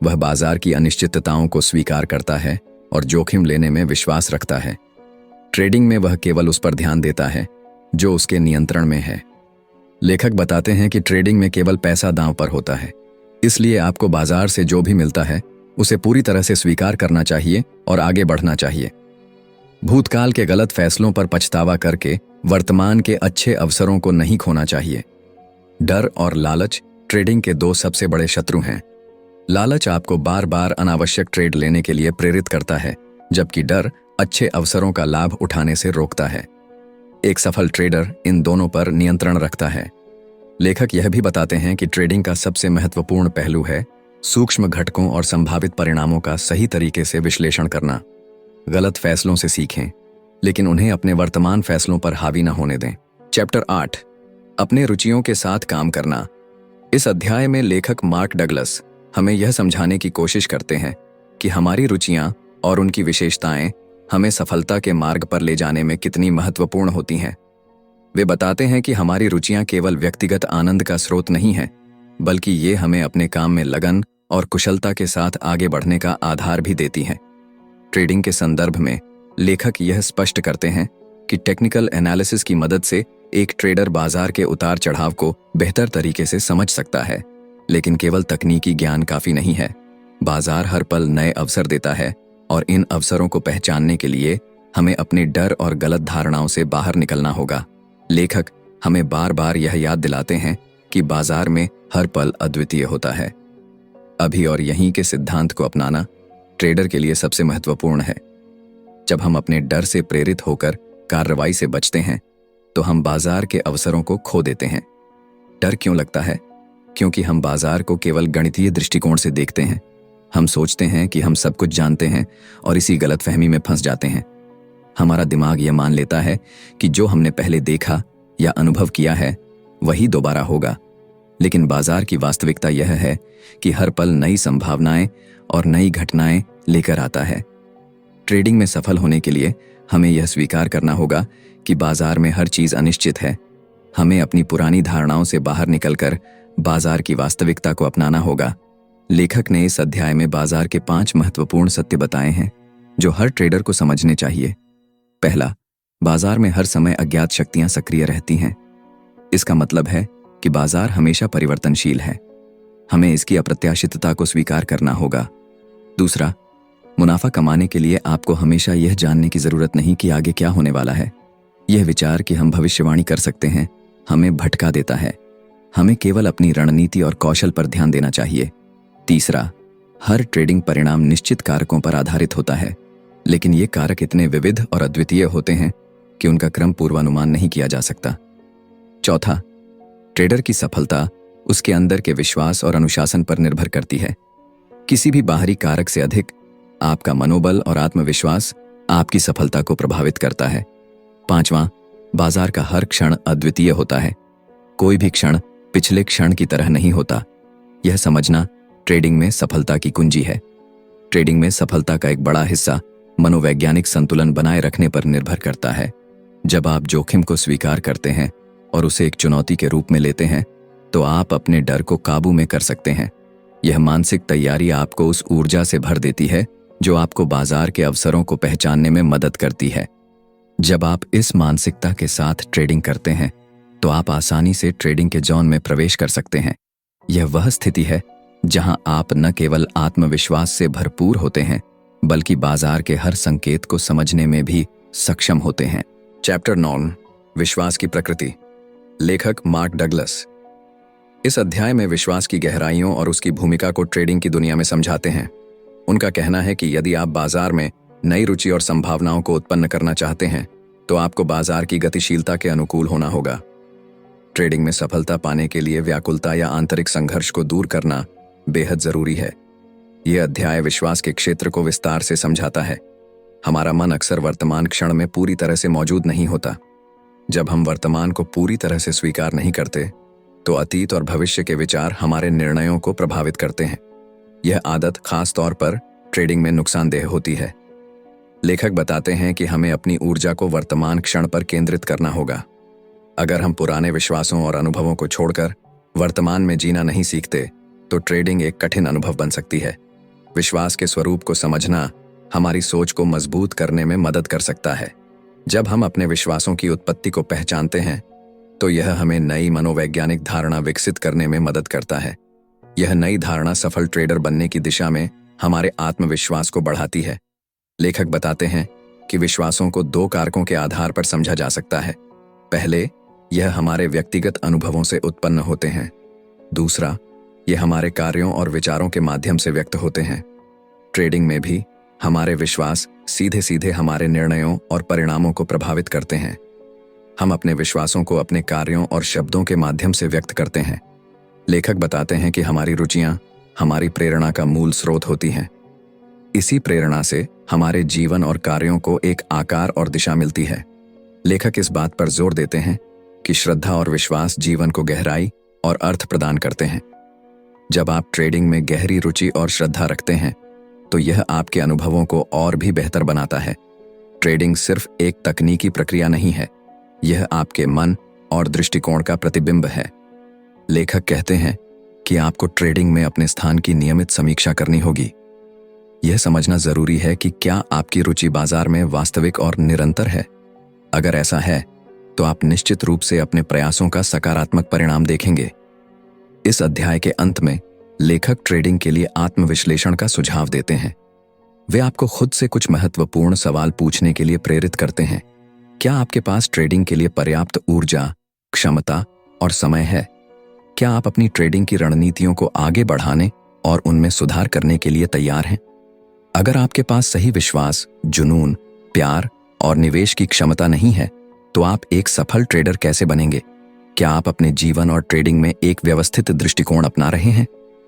वह बाजार की अनिश्चितताओं को स्वीकार करता है और जोखिम लेने में विश्वास रखता है। ट्रेडिंग में वह केवल उस पर ध्यान देता है जो उसके नियंत्रण में है। लेखक बताते हैं कि ट्रेडिंग में केवल पैसा दांव पर होता है, इसलिए आपको बाजार से जो भी मिलता है उसे पूरी तरह से स्वीकार करना चाहिए और आगे बढ़ना चाहिए। भूतकाल के गलत फैसलों पर पछतावा करके वर्तमान के अच्छे अवसरों को नहीं खोना चाहिए। डर और लालच ट्रेडिंग के दो सबसे बड़े शत्रु हैं। लालच आपको बार बार अनावश्यक ट्रेड लेने के लिए प्रेरित करता है, जबकि डर अच्छे अवसरों का लाभ उठाने से रोकता है। एक सफल ट्रेडर इन दोनों पर नियंत्रण रखता है। लेखक यह भी बताते हैं कि ट्रेडिंग का सबसे महत्वपूर्ण पहलू है सूक्ष्म घटकों और संभावित परिणामों का सही तरीके से विश्लेषण करना। गलत फैसलों से सीखें, लेकिन उन्हें अपने वर्तमान फैसलों पर हावी न होने दें। चैप्टर 8, अपने रुचियों के साथ काम करना। इस अध्याय में लेखक मार्क डगलस हमें यह समझाने की कोशिश करते हैं कि हमारी रुचियां और उनकी विशेषताएं हमें सफलता के मार्ग पर ले जाने में कितनी महत्वपूर्ण होती हैं। वे बताते हैं कि हमारी रुचियां केवल व्यक्तिगत आनंद का स्रोत नहीं हैं, बल्कि ये हमें अपने काम में लगन और कुशलता के साथ आगे बढ़ने का आधार भी देती हैं। ट्रेडिंग के संदर्भ में लेखक यह स्पष्ट करते हैं कि टेक्निकल एनालिसिस की मदद से एक ट्रेडर बाजार के उतार चढ़ाव को बेहतर तरीके से समझ सकता है, लेकिन केवल तकनीकी ज्ञान काफी नहीं है। बाजार हर पल नए अवसर देता है और इन अवसरों को पहचानने के लिए हमें अपने डर और गलत धारणाओं से बाहर निकलना होगा। लेखक हमें बार बार यह याद दिलाते हैं कि बाजार में हर पल अद्वितीय होता है। अभी और यहीं के सिद्धांत को अपनाना ट्रेडर के लिए सबसे महत्वपूर्ण है। जब हम अपने डर से प्रेरित होकर कार्रवाई से बचते हैं, तो हम बाजार के अवसरों को खो देते हैं। डर क्यों लगता है? क्योंकि हम बाजार को केवल गणितीय दृष्टिकोण से देखते हैं। हम सोचते हैं कि हम सब कुछ जानते हैं और इसी गलतफहमी में फंस जाते हैं। हमारा दिमाग यह मान लेता है कि जो हमने पहले देखा या अनुभव किया है वही दोबारा होगा, लेकिन बाजार की वास्तविकता यह है कि हर पल नई संभावनाएं और नई घटनाएं लेकर आता है। ट्रेडिंग में सफल होने के लिए हमें यह स्वीकार करना होगा कि बाजार में हर चीज अनिश्चित है। हमें अपनी पुरानी धारणाओं से बाहर निकलकर बाजार की वास्तविकता को अपनाना होगा। लेखक ने इस अध्याय में बाजार के 5 महत्वपूर्ण सत्य बताए हैं जो हर ट्रेडर को समझने चाहिए। पहला, बाजार में हर समय अज्ञात शक्तियां सक्रिय रहती हैं। इसका मतलब है कि बाजार हमेशा परिवर्तनशील है। हमें इसकी अप्रत्याशितता को स्वीकार करना होगा। दूसरा, मुनाफा कमाने के लिए आपको हमेशा यह जानने की जरूरत नहीं कि आगे क्या होने वाला है। यह विचार कि हम भविष्यवाणी कर सकते हैं हमें भटका देता है। हमें केवल अपनी रणनीति और कौशल पर ध्यान देना चाहिए। तीसरा, हर ट्रेडिंग परिणाम निश्चित कारकों पर आधारित होता है, लेकिन ये कारक इतने विविध और अद्वितीय होते हैं कि उनका क्रम पूर्वानुमान नहीं किया जा सकता। चौथा, ट्रेडर की सफलता उसके अंदर के विश्वास और अनुशासन पर निर्भर करती है। किसी भी बाहरी कारक से अधिक आपका मनोबल और आत्मविश्वास आपकी सफलता को प्रभावित करता है। पांचवां, बाजार का हर क्षण अद्वितीय होता है। कोई भी क्षण पिछले क्षण की तरह नहीं होता। यह समझना ट्रेडिंग में सफलता की कुंजी है। ट्रेडिंग में सफलता का एक बड़ा हिस्सा मनोवैज्ञानिक संतुलन बनाए रखने पर निर्भर करता है। जब आप जोखिम को स्वीकार करते हैं और उसे एक चुनौती के रूप में लेते हैं, तो आप अपने डर को काबू में कर सकते हैं। यह मानसिक तैयारी आपको उस ऊर्जा से भर देती है जो आपको बाजार के अवसरों को पहचानने में मदद करती है। जब आप इस मानसिकता के साथ ट्रेडिंग करते हैं, तो आप आसानी से ट्रेडिंग के जोन में प्रवेश कर सकते हैं। यह वह स्थिति है जहां आप न केवल आत्मविश्वास से भरपूर होते हैं, बल्कि बाजार के हर संकेत को समझने में भी सक्षम होते हैं। चैप्टर 9, विश्वास की प्रकृति। लेखक मार्क डगलस इस अध्याय में विश्वास की गहराइयों और उसकी भूमिका को ट्रेडिंग की दुनिया में समझाते हैं। उनका कहना है कि यदि आप बाजार में नई रुचि और संभावनाओं को उत्पन्न करना चाहते हैं, तो आपको बाजार की गतिशीलता के अनुकूल होना होगा। ट्रेडिंग में सफलता पाने के लिए व्याकुलता या आंतरिक संघर्ष को दूर करना बेहद जरूरी है। यह अध्याय विश्वास के क्षेत्र को विस्तार से समझाता है। हमारा मन अक्सर वर्तमान क्षण में पूरी तरह से मौजूद नहीं होता। जब हम वर्तमान को पूरी तरह से स्वीकार नहीं करते, तो अतीत और भविष्य के विचार हमारे निर्णयों को प्रभावित करते हैं। यह आदत खास तौर पर ट्रेडिंग में नुकसानदेह होती है। लेखक बताते हैं कि हमें अपनी ऊर्जा को वर्तमान क्षण पर केंद्रित करना होगा। अगर हम पुराने विश्वासों और अनुभवों को छोड़कर वर्तमान में जीना नहीं सीखते, तो ट्रेडिंग एक कठिन अनुभव बन सकती है। विश्वास के स्वरूप को समझना हमारी सोच को मजबूत करने में मदद कर सकता है। जब हम अपने विश्वासों की उत्पत्ति को पहचानते हैं, तो यह हमें नई मनोवैज्ञानिक धारणा विकसित करने में मदद करता है। यह नई धारणा सफल ट्रेडर बनने की दिशा में हमारे आत्मविश्वास को बढ़ाती है। लेखक बताते हैं कि विश्वासों को 2 कारकों के आधार पर समझा जा सकता है। पहले, यह हमारे व्यक्तिगत अनुभवों से उत्पन्न होते हैं। दूसरा, यह हमारे कार्यों और विचारों के माध्यम से व्यक्त होते हैं। ट्रेडिंग में भी हमारे विश्वास सीधे सीधे हमारे निर्णयों और परिणामों को प्रभावित करते हैं। हम अपने विश्वासों को अपने कार्यों और शब्दों के माध्यम से व्यक्त करते हैं। लेखक बताते हैं कि हमारी रुचियां हमारी प्रेरणा का मूल स्रोत होती हैं। इसी प्रेरणा से हमारे जीवन और कार्यों को एक आकार और दिशा मिलती है। लेखक इस बात पर जोर देते हैं कि श्रद्धा और विश्वास जीवन को गहराई और अर्थ प्रदान करते हैं। जब आप ट्रेडिंग में गहरी रुचि और श्रद्धा रखते हैं, तो यह आपके अनुभवों को और भी बेहतर बनाता है। ट्रेडिंग सिर्फ एक तकनीकी प्रक्रिया नहीं है, यह आपके मन और दृष्टिकोण का प्रतिबिंब है। लेखक कहते हैं कि आपको ट्रेडिंग में अपने स्थान की नियमित समीक्षा करनी होगी। यह समझना जरूरी है कि क्या आपकी रुचि बाजार में वास्तविक और निरंतर है। अगर ऐसा है, तो आप निश्चित रूप से अपने प्रयासों का सकारात्मक परिणाम देखेंगे। इस अध्याय के अंत में लेखक ट्रेडिंग के लिए आत्मविश्लेषण का सुझाव देते हैं। वे आपको खुद से कुछ महत्वपूर्ण सवाल पूछने के लिए प्रेरित करते हैं। क्या आपके पास ट्रेडिंग के लिए पर्याप्त ऊर्जा, क्षमता और समय है? क्या आप अपनी ट्रेडिंग की रणनीतियों को आगे बढ़ाने और उनमें सुधार करने के लिए तैयार हैं? अगर आपके पास सही विश्वास, जुनून, प्यार और निवेश की क्षमता नहीं है, तो आप एक सफल ट्रेडर कैसे बनेंगे? क्या आप अपने जीवन और ट्रेडिंग में एक व्यवस्थित दृष्टिकोण अपना रहे हैं?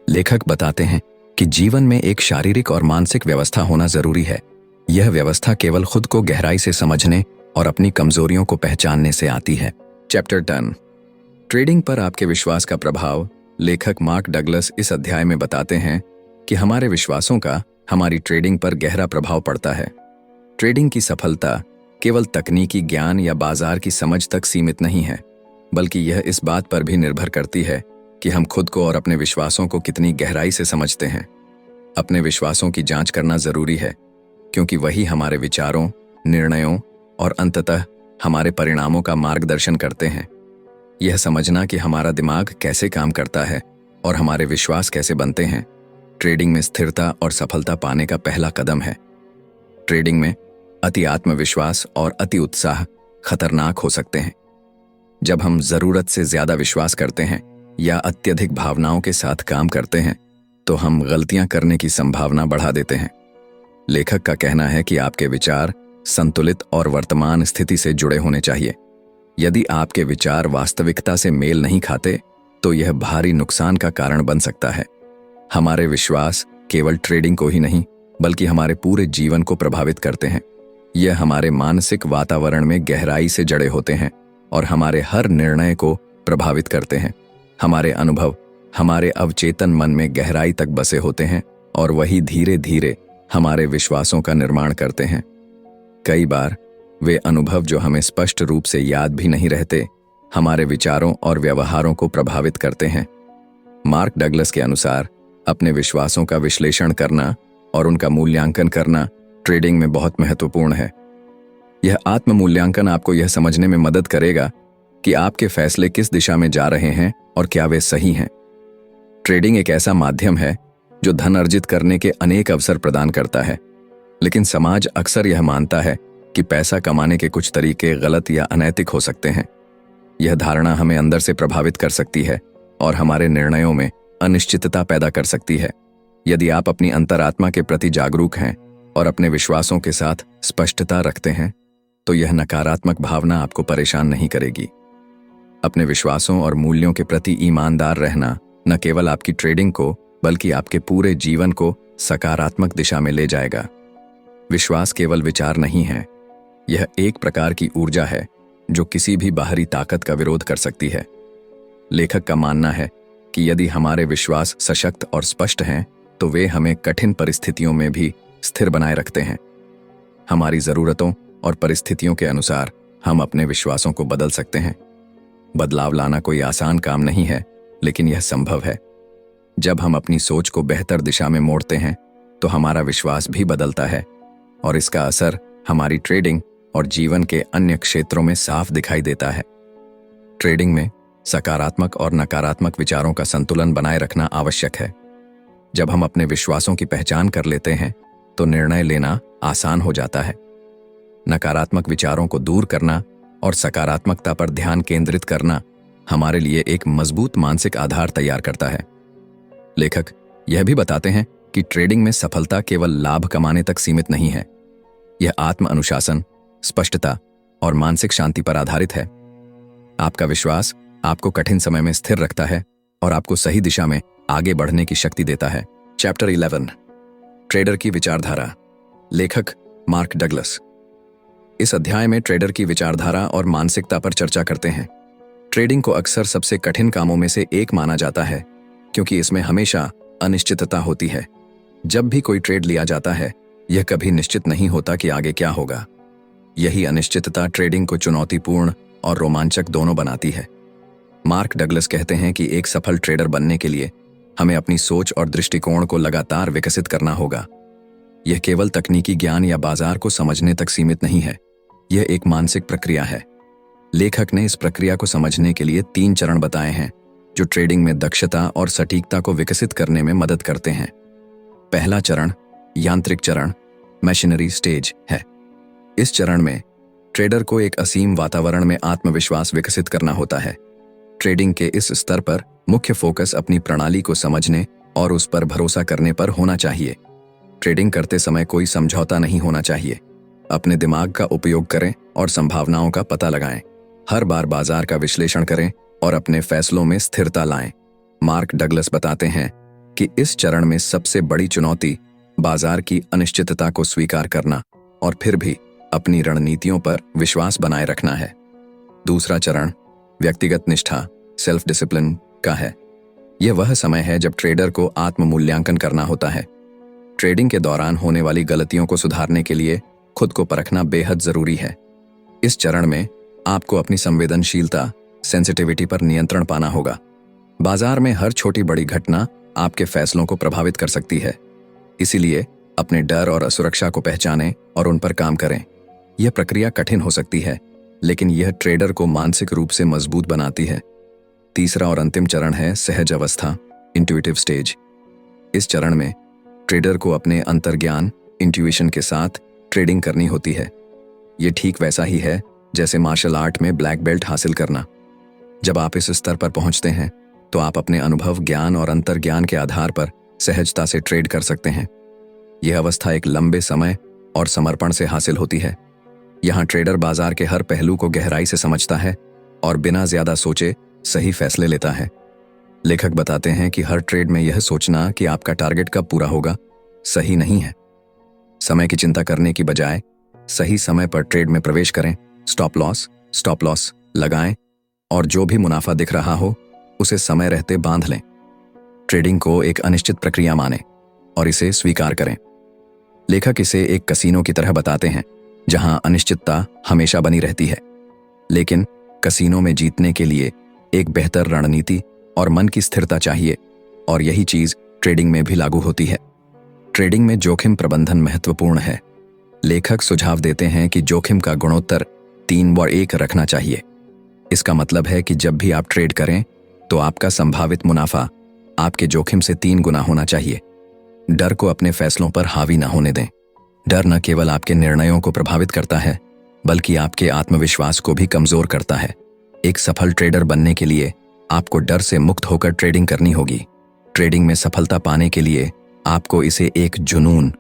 लेखक बताते हैं कि जीवन में एक शारीरिक और मानसिक व्यवस्था होना जरूरी है। यह व्यवस्था केवल खुद को गहराई से समझने और अपनी कमजोरियों को पहचानने से आती है। चैप्टर 10, ट्रेडिंग पर आपके विश्वास का प्रभाव। लेखक मार्क डगलस इस अध्याय में बताते हैं कि हमारे विश्वासों का हमारी ट्रेडिंग पर गहरा प्रभाव पड़ता है। ट्रेडिंग की सफलता केवल तकनीकी ज्ञान या बाजार की समझ तक सीमित नहीं है, बल्कि यह इस बात पर भी निर्भर करती है कि हम खुद को और अपने विश्वासों को कितनी गहराई से समझते हैं। अपने विश्वासों की जांच करना जरूरी है, क्योंकि वही हमारे विचारों, निर्णयों और अंततः हमारे परिणामों का मार्गदर्शन करते हैं। यह समझना कि हमारा दिमाग कैसे काम करता है और हमारे विश्वास कैसे बनते हैं, ट्रेडिंग में स्थिरता और सफलता पाने का पहला कदम है। ट्रेडिंग में अति आत्मविश्वास और अति उत्साह खतरनाक हो सकते हैं। जब हम जरूरत से ज्यादा विश्वास करते हैं या अत्यधिक भावनाओं के साथ काम करते हैं, तो हम गलतियां करने की संभावना बढ़ा देते हैं। लेखक का कहना है कि आपके विचार संतुलित और वर्तमान स्थिति से जुड़े होने चाहिए। यदि आपके विचार वास्तविकता से मेल नहीं खाते, तो यह भारी नुकसान का कारण बन सकता है। हमारे विश्वास केवल ट्रेडिंग को ही नहीं, बल्कि हमारे पूरे जीवन को प्रभावित करते हैं। यह हमारे मानसिक वातावरण में गहराई से जड़े होते हैं और हमारे हर निर्णय को प्रभावित करते हैं। हमारे अनुभव हमारे अवचेतन मन में गहराई तक बसे होते हैं और वही धीरे धीरे हमारे विश्वासों का निर्माण करते हैं। कई बार वे अनुभव जो हमें स्पष्ट रूप से याद भी नहीं रहते, हमारे विचारों और व्यवहारों को प्रभावित करते हैं। मार्क डगलस के अनुसार अपने विश्वासों का विश्लेषण करना और उनका मूल्यांकन करना ट्रेडिंग में बहुत महत्वपूर्ण है। यह आत्म मूल्यांकन आपको यह समझने में मदद करेगा कि आपके फैसले किस दिशा में जा रहे हैं और क्या वे सही हैं। ट्रेडिंग एक ऐसा माध्यम है जो धन अर्जित करने के अनेक अवसर प्रदान करता है, लेकिन समाज अक्सर यह मानता है कि पैसा कमाने के कुछ तरीके गलत या अनैतिक हो सकते हैं। यह धारणा हमें अंदर से प्रभावित कर सकती है और हमारे निर्णयों में अनिश्चितता पैदा कर सकती है। यदि आप अपनी अंतरात्मा के प्रति जागरूक हैं और अपने विश्वासों के साथ स्पष्टता रखते हैं, तो यह नकारात्मक भावना आपको परेशान नहीं करेगी। अपने विश्वासों और मूल्यों के प्रति ईमानदार रहना न केवल आपकी ट्रेडिंग को, बल्कि आपके पूरे जीवन को सकारात्मक दिशा में ले जाएगा। विश्वास केवल विचार नहीं है, यह एक प्रकार की ऊर्जा है जो किसी भी बाहरी ताकत का विरोध कर सकती है। लेखक का मानना है कि यदि हमारे विश्वास सशक्त और स्पष्ट हैं, तो वे हमें कठिन परिस्थितियों में भी स्थिर बनाए रखते हैं। हमारी जरूरतों और परिस्थितियों के अनुसार हम अपने विश्वासों को बदल सकते हैं। बदलाव लाना कोई आसान काम नहीं है, लेकिन यह संभव है। जब हम अपनी सोच को बेहतर दिशा में मोड़ते हैं, तो हमारा विश्वास भी बदलता है और इसका असर हमारी ट्रेडिंग और जीवन के अन्य क्षेत्रों में साफ दिखाई देता है। ट्रेडिंग में सकारात्मक और नकारात्मक विचारों का संतुलन बनाए रखना आवश्यक है। जब हम अपने विश्वासों की पहचान कर लेते हैं तो निर्णय लेना आसान हो जाता है। नकारात्मक विचारों को दूर करना और सकारात्मकता पर ध्यान केंद्रित करना हमारे लिए एक मजबूत मानसिक आधार तैयार करता है। लेखक यह भी बताते हैं कि ट्रेडिंग में सफलता केवल लाभ कमाने तक सीमित नहीं है। यह आत्म अनुशासन, स्पष्टता और मानसिक शांति पर आधारित है। आपका विश्वास आपको कठिन समय में स्थिर रखता है और आपको सही दिशा में आगे बढ़ने की शक्ति देता है। चैप्टर 11, ट्रेडर की विचारधारा। लेखक मार्क डगलस। इस अध्याय में ट्रेडर की विचारधारा और मानसिकता पर चर्चा करते हैं। ट्रेडिंग को अक्सर सबसे कठिन कामों में से एक माना जाता है क्योंकि इसमें हमेशा अनिश्चितता होती है। जब भी कोई ट्रेड लिया जाता है, यह कभी निश्चित नहीं होता कि आगे क्या होगा। यही अनिश्चितता ट्रेडिंग को चुनौतीपूर्ण और रोमांचक दोनों बनाती है। मार्क डगलस कहते हैं कि एक सफल ट्रेडर बनने के लिए हमें अपनी सोच और दृष्टिकोण को लगातार विकसित करना होगा। यह केवल तकनीकी ज्ञान या बाजार को समझने तक सीमित नहीं है, यह एक मानसिक प्रक्रिया है। लेखक ने इस प्रक्रिया को समझने के लिए 3 चरण बताए हैं जो ट्रेडिंग में दक्षता और सटीकता को विकसित करने में मदद करते हैं। पहला चरण यांत्रिक चरण, मशीनरी स्टेज है। इस चरण में ट्रेडर को एक असीम वातावरण में आत्मविश्वास विकसित करना होता है। ट्रेडिंग के इस स्तर पर मुख्य फोकस अपनी प्रणाली को समझने और उस पर भरोसा करने पर होना चाहिए। ट्रेडिंग करते समय कोई समझौता नहीं होना चाहिए। अपने दिमाग का उपयोग करें और संभावनाओं का पता लगाएं। हर बार बाजार का विश्लेषण करें और अपने फैसलों में स्थिरता लाएं। मार्क डगलस बताते हैं कि इस चरण में सबसे बड़ी चुनौती बाजार की अनिश्चितता को स्वीकार करना और फिर भी अपनी रणनीतियों पर विश्वास बनाए रखना है। दूसरा चरण व्यक्तिगत निष्ठा, सेल्फ डिसिप्लिन का है। यह वह समय है जब ट्रेडर को आत्म मूल्यांकन करना होता है। ट्रेडिंग के दौरान होने वाली गलतियों को सुधारने के लिए खुद को परखना बेहद जरूरी है। इस चरण में आपको अपनी संवेदनशीलता, सेंसिटिविटी पर नियंत्रण पाना होगा। बाजार में हर छोटी बड़ी घटना आपके फैसलों को प्रभावित कर सकती है, इसीलिए अपने डर और असुरक्षा को पहचानें और उन पर काम करें। यह प्रक्रिया कठिन हो सकती है, लेकिन यह ट्रेडर को मानसिक रूप से मजबूत बनाती है। तीसरा और अंतिम चरण है सहज अवस्था, इंट्यूटिव स्टेज। इस चरण में ट्रेडर को अपने अंतर्ज्ञान, इंट्यूशन के साथ ट्रेडिंग करनी होती है। यह ठीक वैसा ही है जैसे मार्शल आर्ट में ब्लैक बेल्ट हासिल करना। जब आप इस स्तर पर पहुंचते हैं तो आप अपने अनुभव, ज्ञान और अंतर्ज्ञान के आधार पर सहजता से ट्रेड कर सकते हैं। यह अवस्था एक लंबे समय और समर्पण से हासिल होती है। यहाँ ट्रेडर बाजार के हर पहलू को गहराई से समझता है और बिना ज्यादा सोचे सही फैसले लेता है। लेखक बताते हैं कि हर ट्रेड में यह सोचना कि आपका टारगेट कब पूरा होगा सही नहीं है। समय की चिंता करने की बजाय सही समय पर ट्रेड में प्रवेश करें। स्टॉप लॉस लगाएं और जो भी मुनाफा दिख रहा हो उसे समय रहते बांध लें। ट्रेडिंग को एक अनिश्चित प्रक्रिया मानें और इसे स्वीकार करें। लेखक इसे एक कसीनो की तरह बताते हैं जहां अनिश्चितता हमेशा बनी रहती है, लेकिन कसीनो में जीतने के लिए एक बेहतर रणनीति और मन की स्थिरता चाहिए, और यही चीज ट्रेडिंग में भी लागू होती है। ट्रेडिंग में जोखिम प्रबंधन महत्वपूर्ण है। लेखक सुझाव देते हैं कि जोखिम का गुणोत्तर 3/1 रखना चाहिए। इसका मतलब है कि जब भी आप ट्रेड करें तो आपका संभावित मुनाफा आपके जोखिम से 3 गुना होना चाहिए। डर को अपने फैसलों पर हावी न होने दें। डर न केवल आपके निर्णयों को प्रभावित करता है, बल्कि आपके आत्मविश्वास को भी कमजोर करता है। एक सफल ट्रेडर बनने के लिए आपको डर से मुक्त होकर ट्रेडिंग करनी होगी। ट्रेडिंग में सफलता पाने के लिए आपको इसे एक जुनून,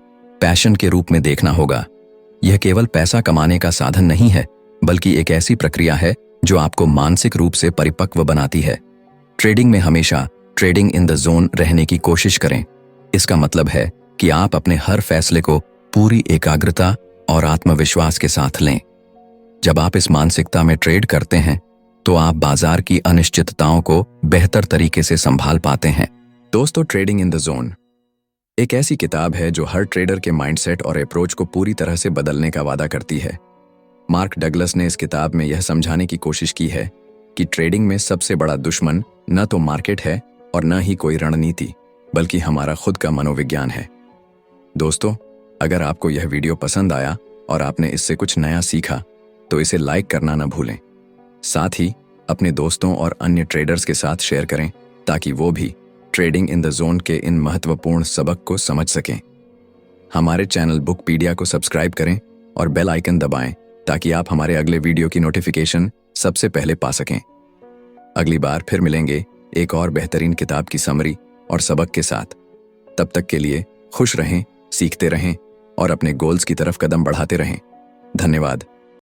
पैशन के रूप में देखना होगा। यह केवल पैसा कमाने का साधन नहीं है, बल्कि एक ऐसी प्रक्रिया है जो आपको मानसिक रूप से परिपक्व बनाती है। ट्रेडिंग में हमेशा ट्रेडिंग इन द जोन रहने की कोशिश करें। इसका मतलब है कि आप अपने हर फैसले को पूरी एकाग्रता और आत्मविश्वास के साथ लें। जब आप इस मानसिकता में ट्रेड करते हैं तो आप बाजार की अनिश्चितताओं को बेहतर तरीके से संभाल पाते हैं। दोस्तों, ट्रेडिंग इन द जोन एक ऐसी किताब है जो हर ट्रेडर के माइंडसेट और अप्रोच को पूरी तरह से बदलने का वादा करती है। मार्क डगलस ने इस किताब में यह समझाने की कोशिश की है कि ट्रेडिंग में सबसे बड़ा दुश्मन न तो मार्केट है और न ही कोई रणनीति, बल्कि हमारा खुद का मनोविज्ञान है। दोस्तों, अगर आपको यह वीडियो पसंद आया और आपने इससे कुछ नया सीखा तो इसे लाइक करना न भूलें। साथ ही अपने दोस्तों और अन्य ट्रेडर्स के साथ शेयर करें ताकि वो भी ट्रेडिंग इन द जोन के इन महत्वपूर्ण सबक को समझ सकें। हमारे चैनल बुकपीडिया को सब्सक्राइब करें और बेल आइकन दबाएं ताकि आप हमारे अगले वीडियो की नोटिफिकेशन सबसे पहले पा सकें। अगली बार फिर मिलेंगे एक और बेहतरीन किताब की समरी और सबक के साथ। तब तक के लिए खुश रहें, सीखते रहें और अपने गोल्स की तरफ कदम बढ़ाते रहें। धन्यवाद।